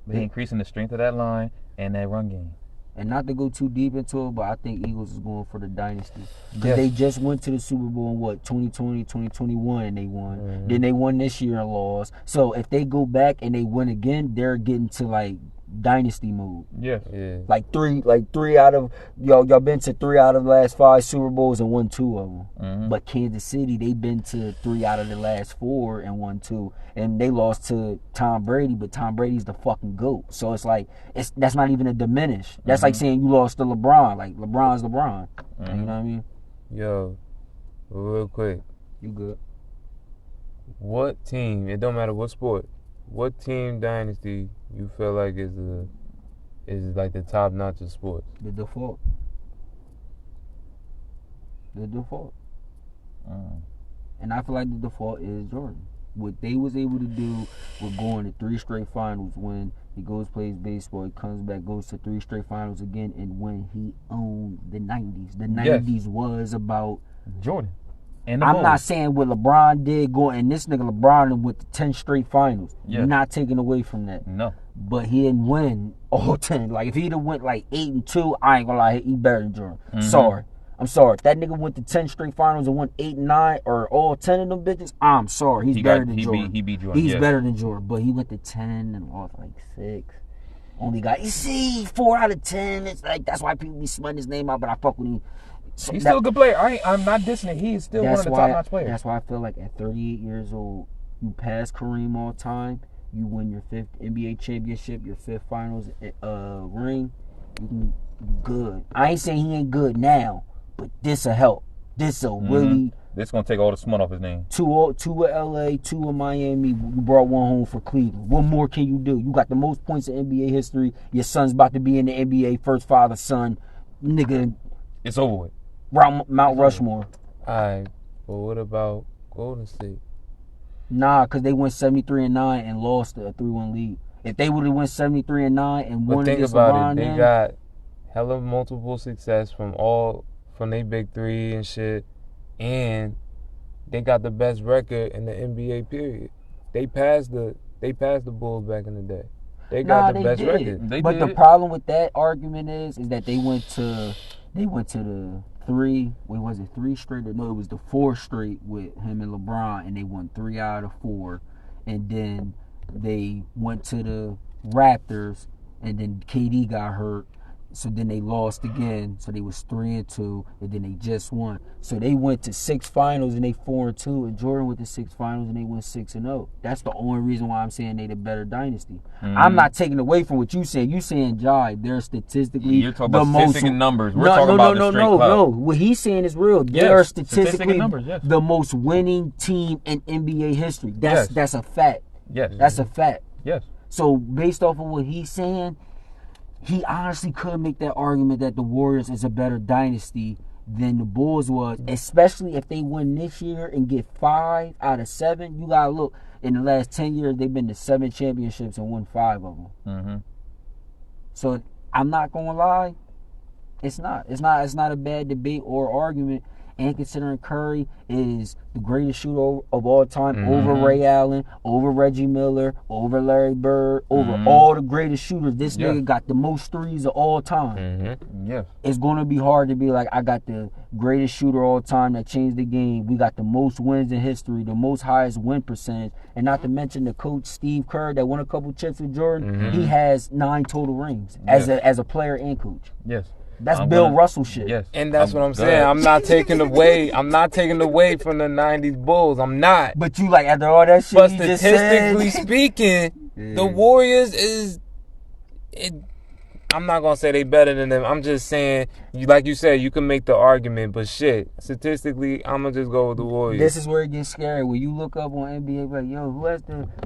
They increasing the strength of that line and that run game. And not to go too deep into it, but I think Eagles is going for the dynasty. Because they just went to the Super Bowl in 2020, 2021, and they won. Then they won this year and lost. So if they go back and they win again, they're getting to like dynasty mode. Yeah. Like three out of y'all been to 3 out of the last 5 Super Bowls and won 2 of them. But Kansas City, they've been to 3 out of the last 4 and won 2. And they lost to Tom Brady, but Tom Brady's the fucking GOAT. So it's like that's not even a diminish. That's like saying you lost to LeBron. Like LeBron's LeBron. You know what I mean? Yo, real quick. You good? What team, it don't matter what sport, what team dynasty you feel like is like the top notch of sports? The default. And I feel like the default is Jordan. what they was able to do with going to 3 straight finals. When he goes plays baseball, he comes back, goes to 3 straight finals again, and when he owned the 90s. The 90s was about Jordan. I'm not saying what LeBron did going, and this nigga LeBron went to 10 straight finals. Yeah. Not taking away from that. No. But he didn't win all 10. Like, if he'd have went like 8-2, I ain't gonna lie, he better than Jordan. Sorry. I'm sorry. If that nigga went to 10 straight finals and won 8 and 9 or all 10 of them bitches, I'm sorry. He's better than Jordan. He beat Jordan. He's better than Jordan. But he went to 10 and lost like 6. Only got, you see, 4 out of 10. It's like, that's why people be smutting his name out, but I fuck with him. So he's still a good player. I'm not dissing it. He's still one of the top-notch players. That's why I feel like at 38 years old, you pass Kareem all time, you win your 5th NBA championship, your 5th finals ring, you can good. I ain't saying he ain't good now, but this'll help. This'll really... This gonna take all the smut off his name. 2 at LA, 2 in Miami. You brought 1 home for Cleveland. What more can you do? You got the most points in NBA history. Your son's about to be in the NBA, first father, son. Nigga. It's over with. Mount Rushmore. Alright, but what about Golden State? Nah, because they went 73-9 and lost a 3-1 lead. If they would have went 73-9 and won against LeBron, think about it. They got hella multiple success from their big three and shit, and they got the best record in the NBA period. They passed the Bulls back in the day. They got the best record. But the problem with that argument is that they went to the 3 straight? No, it was the 4 straight with him and LeBron, and they won 3 out of 4. And then they went to the Raptors, and then KD got hurt. So then they lost again. So they was 3-2, and then they just won. So they went to 6 finals and they 4-2, and Jordan went to 6 finals and they went 6-0. That's the only reason why I'm saying they the better dynasty. I'm not taking away from what you saying. You saying Jai, they're statistically You're talking about statistic and numbers. We're talking about the straight club. No. What he's saying is real. They are statistically numbers, the most winning team in NBA history. That's a fact. Yes. That's a fact. Yes. So based off of what he's saying, he honestly could make that argument that the Warriors is a better dynasty than the Bulls was, especially if they win this year and get 5 out of 7. You gotta look, in the last 10 years, they've been to 7 championships and won 5 of them. Mm-hmm. So I'm not gonna lie, it's not a bad debate or argument. And considering Curry is the greatest shooter of all time, over Ray Allen, over Reggie Miller, over Larry Bird, over all the greatest shooters, this nigga got the most threes of all time. Yes. It's going to be hard to be like, I got the greatest shooter of all time that changed the game. We got the most wins in history, the most highest win percentage. And not to mention the coach, Steve Kerr, that won a couple chips with Jordan. He has 9 total rings as a player and coach. Yes. That's Bill Russell shit. Yes. And that's what I'm saying. I'm not taking away from the 90s Bulls. I'm not. But you like, after all that shit But you just said, statistically speaking, the Warriors I'm not going to say they better than them. I'm just saying, like you said, you can make the argument, but shit, statistically, I'm going to just go with the Warriors. This is where it gets scary. When you look up on NBA, like, yo,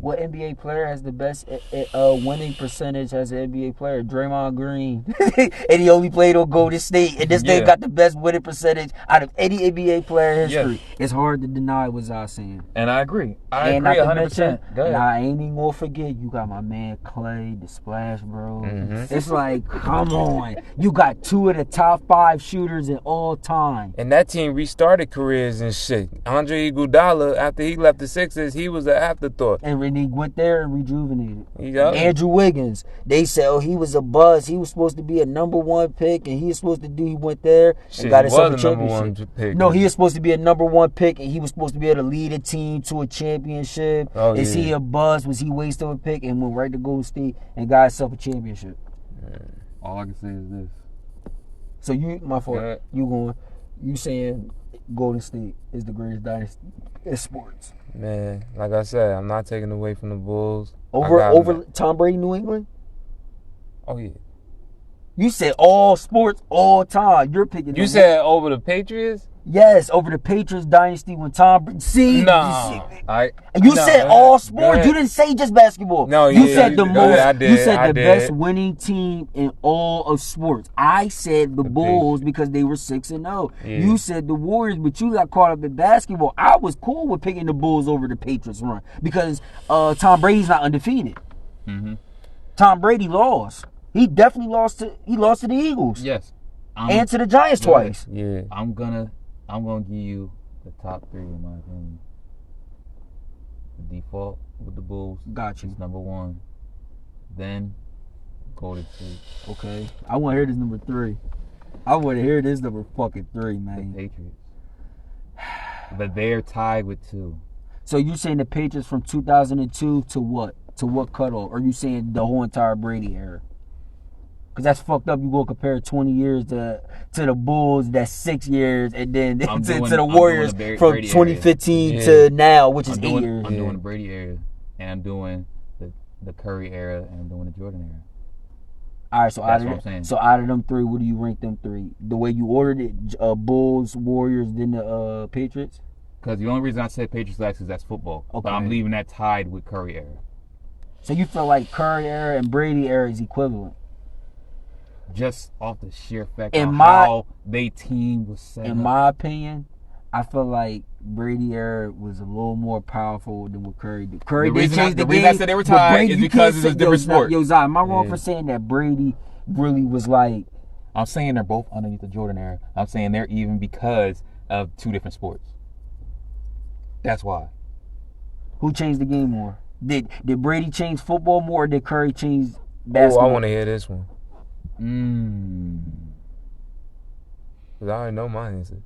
what NBA player has the best winning percentage as an NBA player? Draymond Green. And he only played on Golden State. And this nigga got the best winning percentage out of any NBA player in history. Yeah. It's hard to deny what I was saying. And I agree. I agree 100%. Go ahead. I ain't even going to forget, you got my man Clay, the Splash Bros. It's like, come on. You got 2 of the top 5 shooters in all time. And that team restarted careers and shit. Andre Iguodala, after he left the Sixers, he was an afterthought. And he went there and rejuvenated. Yep. Andrew Wiggins, they said, he was a buzz. He was supposed to be a number 1 pick, and he was supposed to he went there and got himself a championship. No, he was supposed to be a number 1 pick, and he was supposed to be able to lead a team to a championship. Is he a buzz? Was he wasted a pick and went right to Golden State and got himself a championship? All I can say is this. So my fault. You saying Golden State is the greatest dynasty in sports? Man, like I said, I'm not taking away from the Bulls. Over Tom Brady, New England? Oh yeah. You said all sports, all time. You're picking. You said over the Patriots? Yes, over the Patriots dynasty when Tom. See, No. you said all sports. You didn't say just basketball. No, you said the most. I did, you said I the did. best winning team in all of sports. I said the Bulls because they were 6-0. Yeah. You said the Warriors, but you got caught up in basketball. I was cool with picking the Bulls over the Patriots run because Tom Brady's not undefeated. Mm-hmm. Tom Brady lost. He definitely lost to the Eagles. Yes. And to the Giants twice. Yeah. I'm gonna give you the top 3 in my opinion. The default with the Bulls. Got you. Is number 1. Then Golden State. Okay. I want to hear this number 3. I want to hear this number fucking 3, man. The Patriots. But they're tied with 2. So you saying the Patriots from 2002 to what? To what cutoff? Or you saying the whole entire Brady era? Because that's fucked up. You go compare 20 years to the Bulls, that's 6 years, and then to the Warriors from 2015 to now, which is 8 years. I'm doing the Brady era, and I'm doing the Curry era, and I'm doing the Jordan era. All right, so out of them 3, what do you rank them 3? The way you ordered it, Bulls, Warriors, then the Patriots? Because the only reason I said Patriots last is that's football. Okay. But I'm leaving that tied with Curry era. So you feel like Curry era and Brady era is equivalent? Just off the sheer fact of how they team was set up. In my opinion, I feel like Brady era was a little more powerful than what Curry did. The reason I said they were tied is because it's a different sport. Yo, Zai, am I wrong for saying that Brady really was like... I'm saying they're both underneath the Jordan era. I'm saying they're even because of 2 different sports. That's why. Who changed the game more? Did Brady change football more or did Curry change basketball? Oh, I want to hear this one. Because I already know my answer.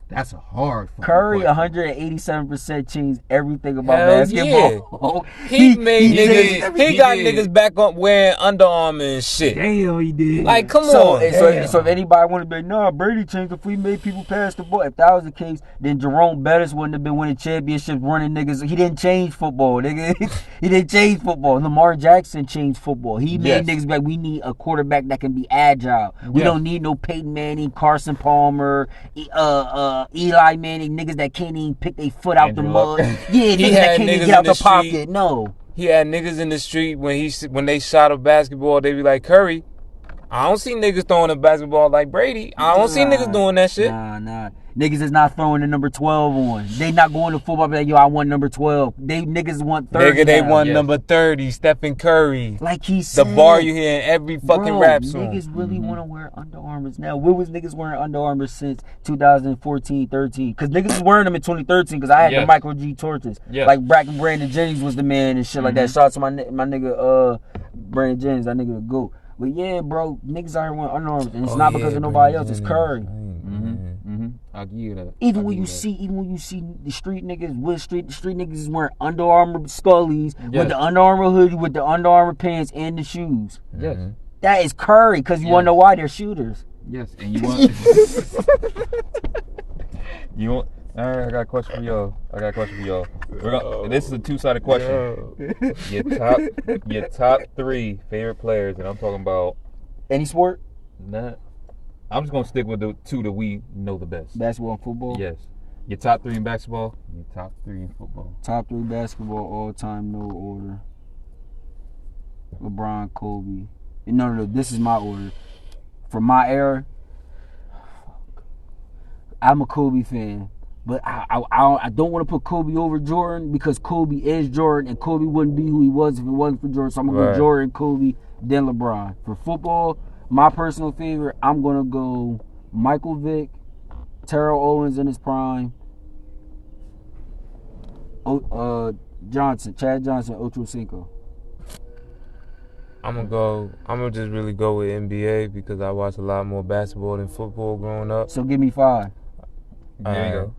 That's a hard Curry, 187% changed everything about basketball. Yeah. He made niggas. He got niggas back up wearing Under Armour and shit. Damn, he did. Like, come on. So if anybody want to be like, nah, Brady changed if we made people pass the ball. If that was the case, then Jerome Bettis wouldn't have been winning championships, running niggas. He didn't change football, nigga. He didn't change football. Lamar Jackson changed football. He made niggas like, we need a quarterback that can be agile. We don't need no Peyton Manning, Carson Palmer, Eli Manning, niggas that can't even pick their foot out the mud. Yeah, niggas that can't even get out the pocket. No. He had niggas in the street when they shot a basketball, they be like, Curry, I don't see niggas throwing a basketball like Brady. I don't see niggas doing that shit. Nah. Niggas is not throwing the number 12 on. They not going to football like, yo, I want number 12. Niggas want 30. Nigga, they want number 30, Stephen Curry. Like he said. The bar you hear in every fucking rap song. Niggas really want to wear Under Armours now. Where was niggas wearing Under Armour since 2014, 13? Because niggas was wearing them in 2013 because I had the Michael G. Torches. Like Brandon Jennings was the man and shit like that. Shout out to my nigga Brandon Jennings, that nigga the GOAT. But yeah, bro, niggas out here wearing Under Armour, and it's not because of nobody else. It's Curry. I'll give you that. Even when you see the street niggas, the street niggas is wearing Under Armour Scullies with the Under Armour hoodie, with the Under Armour pants and the shoes. Yes. That is Curry, because you want to know why they're shooters. Yes, and you want... All right, I got a question for y'all. This is a 2-sided question. Your top 3 favorite players, and I'm talking about... Any sport? Nah. I'm just gonna stick with the 2 that we know the best. Basketball and football? Yes. Your top 3 in basketball, your top 3 in football. Top 3 basketball all time, no order. LeBron, Kobe. No, this is my order. For my era, I'm a Kobe fan. But I don't want to put Kobe over Jordan because Kobe is Jordan and Kobe wouldn't be who he was if it wasn't for Jordan. So I'm going to go Jordan, Kobe, then LeBron. For football, my personal favorite, I'm going to go Michael Vick, Terrell Owens in his prime, Chad Johnson, Ocho Cinco. I'm gonna just really go with NBA because I watched a lot more basketball than football growing up. So give me 5. There you go.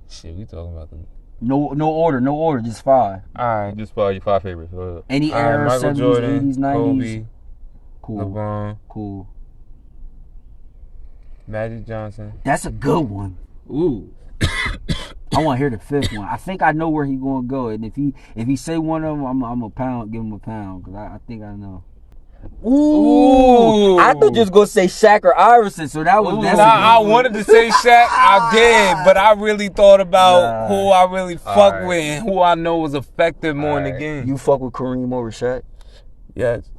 Shit, we talking about the... No order, just 5. Alright. Just your 5 favorites. Any era, Michael 70s, Jordan, 80s, 90s. Kobe, Cool. LeBron. Cool. Magic Johnson. That's a good one. Ooh. I want to hear the 5th one. I think I know where he's going to go. And if he say one of them, I'm a pound, give him a pound. Because I think I know. Ooh. I thought you was gonna say Shaq or Iverson, so that was. I wanted to say Shaq. I did, but I really thought about who I really fuck with and who I know was effective more in the game. You fuck with Kareem over Shaq? Yes.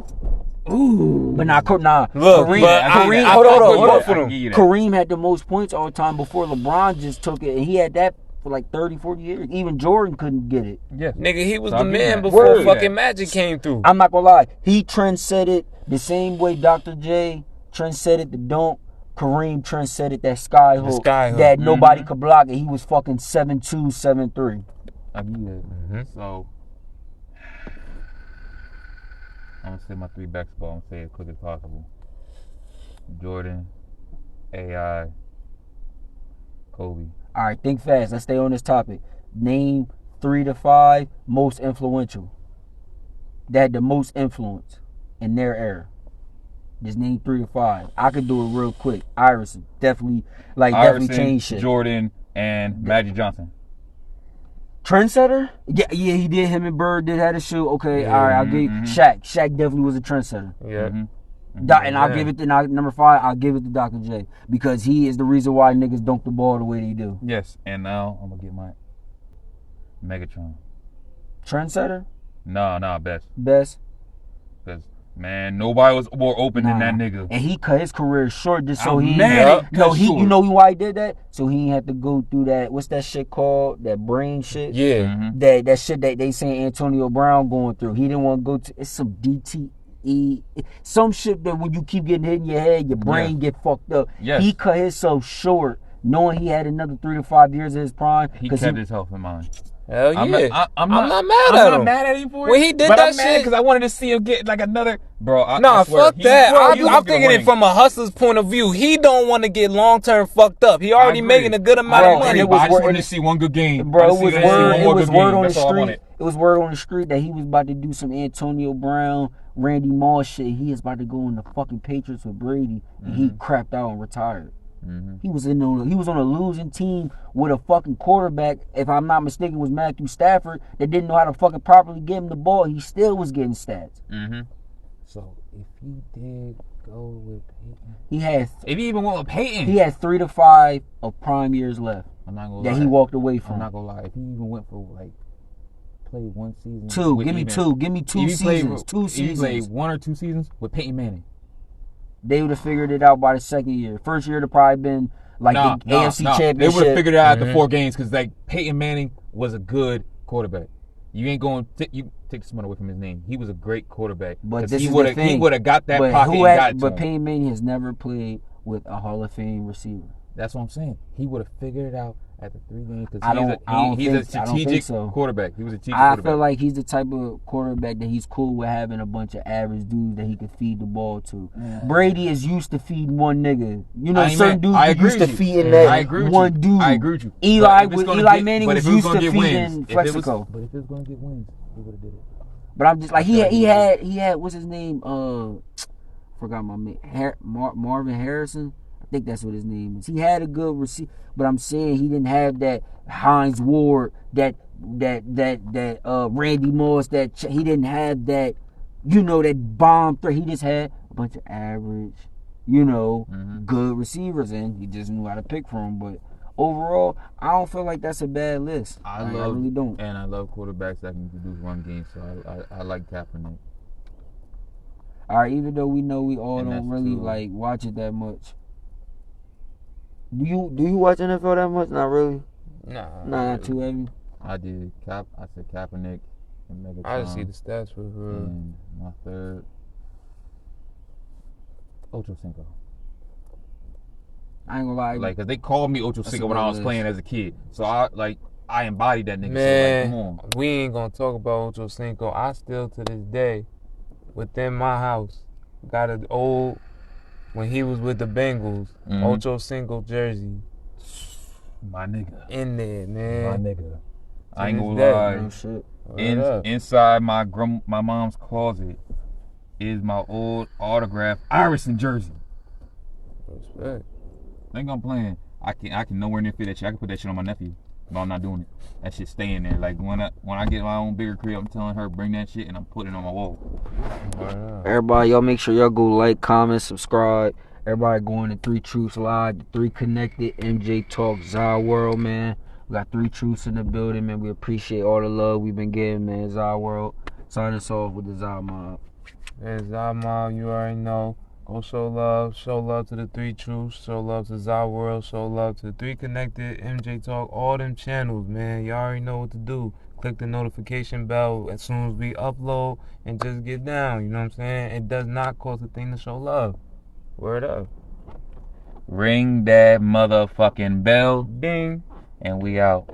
Ooh. But look, Kareem, hold on. Kareem. Kareem had the most points all the time before LeBron just took it, and he had that for like 30, 40 years. Even Jordan couldn't get it. Yeah. Nigga, he was the man before fucking Magic came through. I'm not gonna lie. He trendsetted the same way Dr. J trendsetted the dunk. Kareem trendsetted that sky hook that nobody could block it. He was fucking 7'2", 7'3". I get it. So I'm gonna say my 3 basketball. I'm gonna say it as quick as possible. Jordan, AI, Kobe. All right, think fast. Let's stay on this topic. Name 3 to 5 most influential. That had the most influence in their era. Just name 3 to 5. I could do it real quick. Iverson definitely changed shit. Jordan and Magic Johnson. Trendsetter? Yeah, he did. Him and Bird did have a shoe. Okay, all right. I'll give Shaq. Shaq definitely was a trendsetter. Yeah. And I'll give it to number 5. I'll give it to Dr. J because he is the reason why niggas dunk the ball the way they do. Yes, and now I'm gonna get my Megatron. Trendsetter? Nah, best. Best. Because man, nobody was more open than that nigga. And he cut his career short just so you know why he did that? So he ain't have to go through that. What's that shit called? That brain shit. Yeah. That shit that they saying Antonio Brown going through. He didn't want to go to. It's some DTE. Some shit that when you keep getting hit in your head, your brain get fucked up. Yes. He cut himself short, knowing he had another 3 to 5 years of his prime. He kept his health in mind. Hell yeah. I'm not mad at him. I'm not mad at him for it. When he did but that I'm mad shit, because I wanted to see him get like another. Bro, I swear, fuck that. I'm thinking it from a hustler's point of view. He don't want to get long term fucked up. He already making a good amount of money. I just wanted to see one good game. Bro, it was word on the street. It was word on the street that he was about to do some Antonio Brown, Randy Moss shit. He is about to go in the fucking Patriots with Brady, and he crapped out and retired. He was on a losing team with a fucking quarterback, if I'm not mistaken, was Matthew Stafford, that didn't know how to fucking properly give him the ball. He still was getting stats. So if he did go with Peyton, if he even went with Peyton, he had 3 to 5 of prime years left. I'm not gonna that lie. He walked away from. I'm not gonna lie. If he even went for played 1 season, 2, give me 2 seasons. 2 seasons. If he played 1 or 2 seasons with Peyton Manning, they would have figured it out by the second year. First year, it'd have probably been the AFC Championship. They would have figured it out after 4 games because Peyton Manning was a good quarterback. You ain't going you take someone away from his name. He was a great quarterback. But this is the thing. He would have got that pocket and got it to him. Peyton Manning has never played with a Hall of Fame receiver. That's what I'm saying. He would have figured it out after 3 games because he's a strategic quarterback. He was a strategic quarterback. I feel like he's the type of quarterback that he's cool with having a bunch of average dudes that he could feed the ball to. Brady is used to feeding one nigga. You know, certain dudes are used to feeding that one dude. I agree with you. Eli Manning was used to feeding Flexico. But if it was going to get wins, he would have did it. But I'm just like he had what's his name? Forgot my name. Marvin Harrison. I think that's what his name is. He had a good receiver, but I'm saying he didn't have that Hines Ward, that Randy Moss, he didn't have that, that bomb threat. He just had a bunch of average, good receivers, and he just knew how to pick from them. But overall, I don't feel like that's a bad list. I really don't. And I love quarterbacks that can produce run games, so I like Kaepernick. All right, even though we know we all don't really watch it that much. Do you watch NFL that much? Not really. Nah, not too heavy. I did. I said Kaepernick and Megatron. I just see the stats for her. And my third, Ocho Cinco. I ain't gonna lie. Cause they called me Ocho Cinco when I was playing as a kid. So I embodied that nigga. Man, so come on. We ain't gonna talk about Ocho Cinco. I still to this day, within my house, got an old. When he was with the Bengals, Ocho Cinco jersey. My nigga. In there, man. My nigga. I ain't gonna lie. No shit. Inside my mom's closet is my old autographed Iverson jersey. Respect. I think I'm playing. I can nowhere near fit that shit. I can put that shit on my nephew. but I'm not doing it. That shit staying there. Like when I get my own bigger crib, I'm telling her bring that shit and I'm putting it on my wall. Everybody, y'all make sure y'all go like, comment, subscribe. Everybody going to 3 Truths Live, the 3 Connected, MJ Talk, Zahier World, man. We got 3 Truths in the building, man. We appreciate all the love we've been getting, man. Zahier World. Sign us off with the Zahier Mob. Yeah, Zahier Mob, you already know. Go show love to the 3 Truths, show love to Zahier World, show love to the 3 Connected, MJ Talk, all them channels, man. Y'all already know what to do. Click the notification bell as soon as we upload and just get down, you know what I'm saying? It does not cost a thing to show love. Word up. Ring that motherfucking bell. Ding. And we out.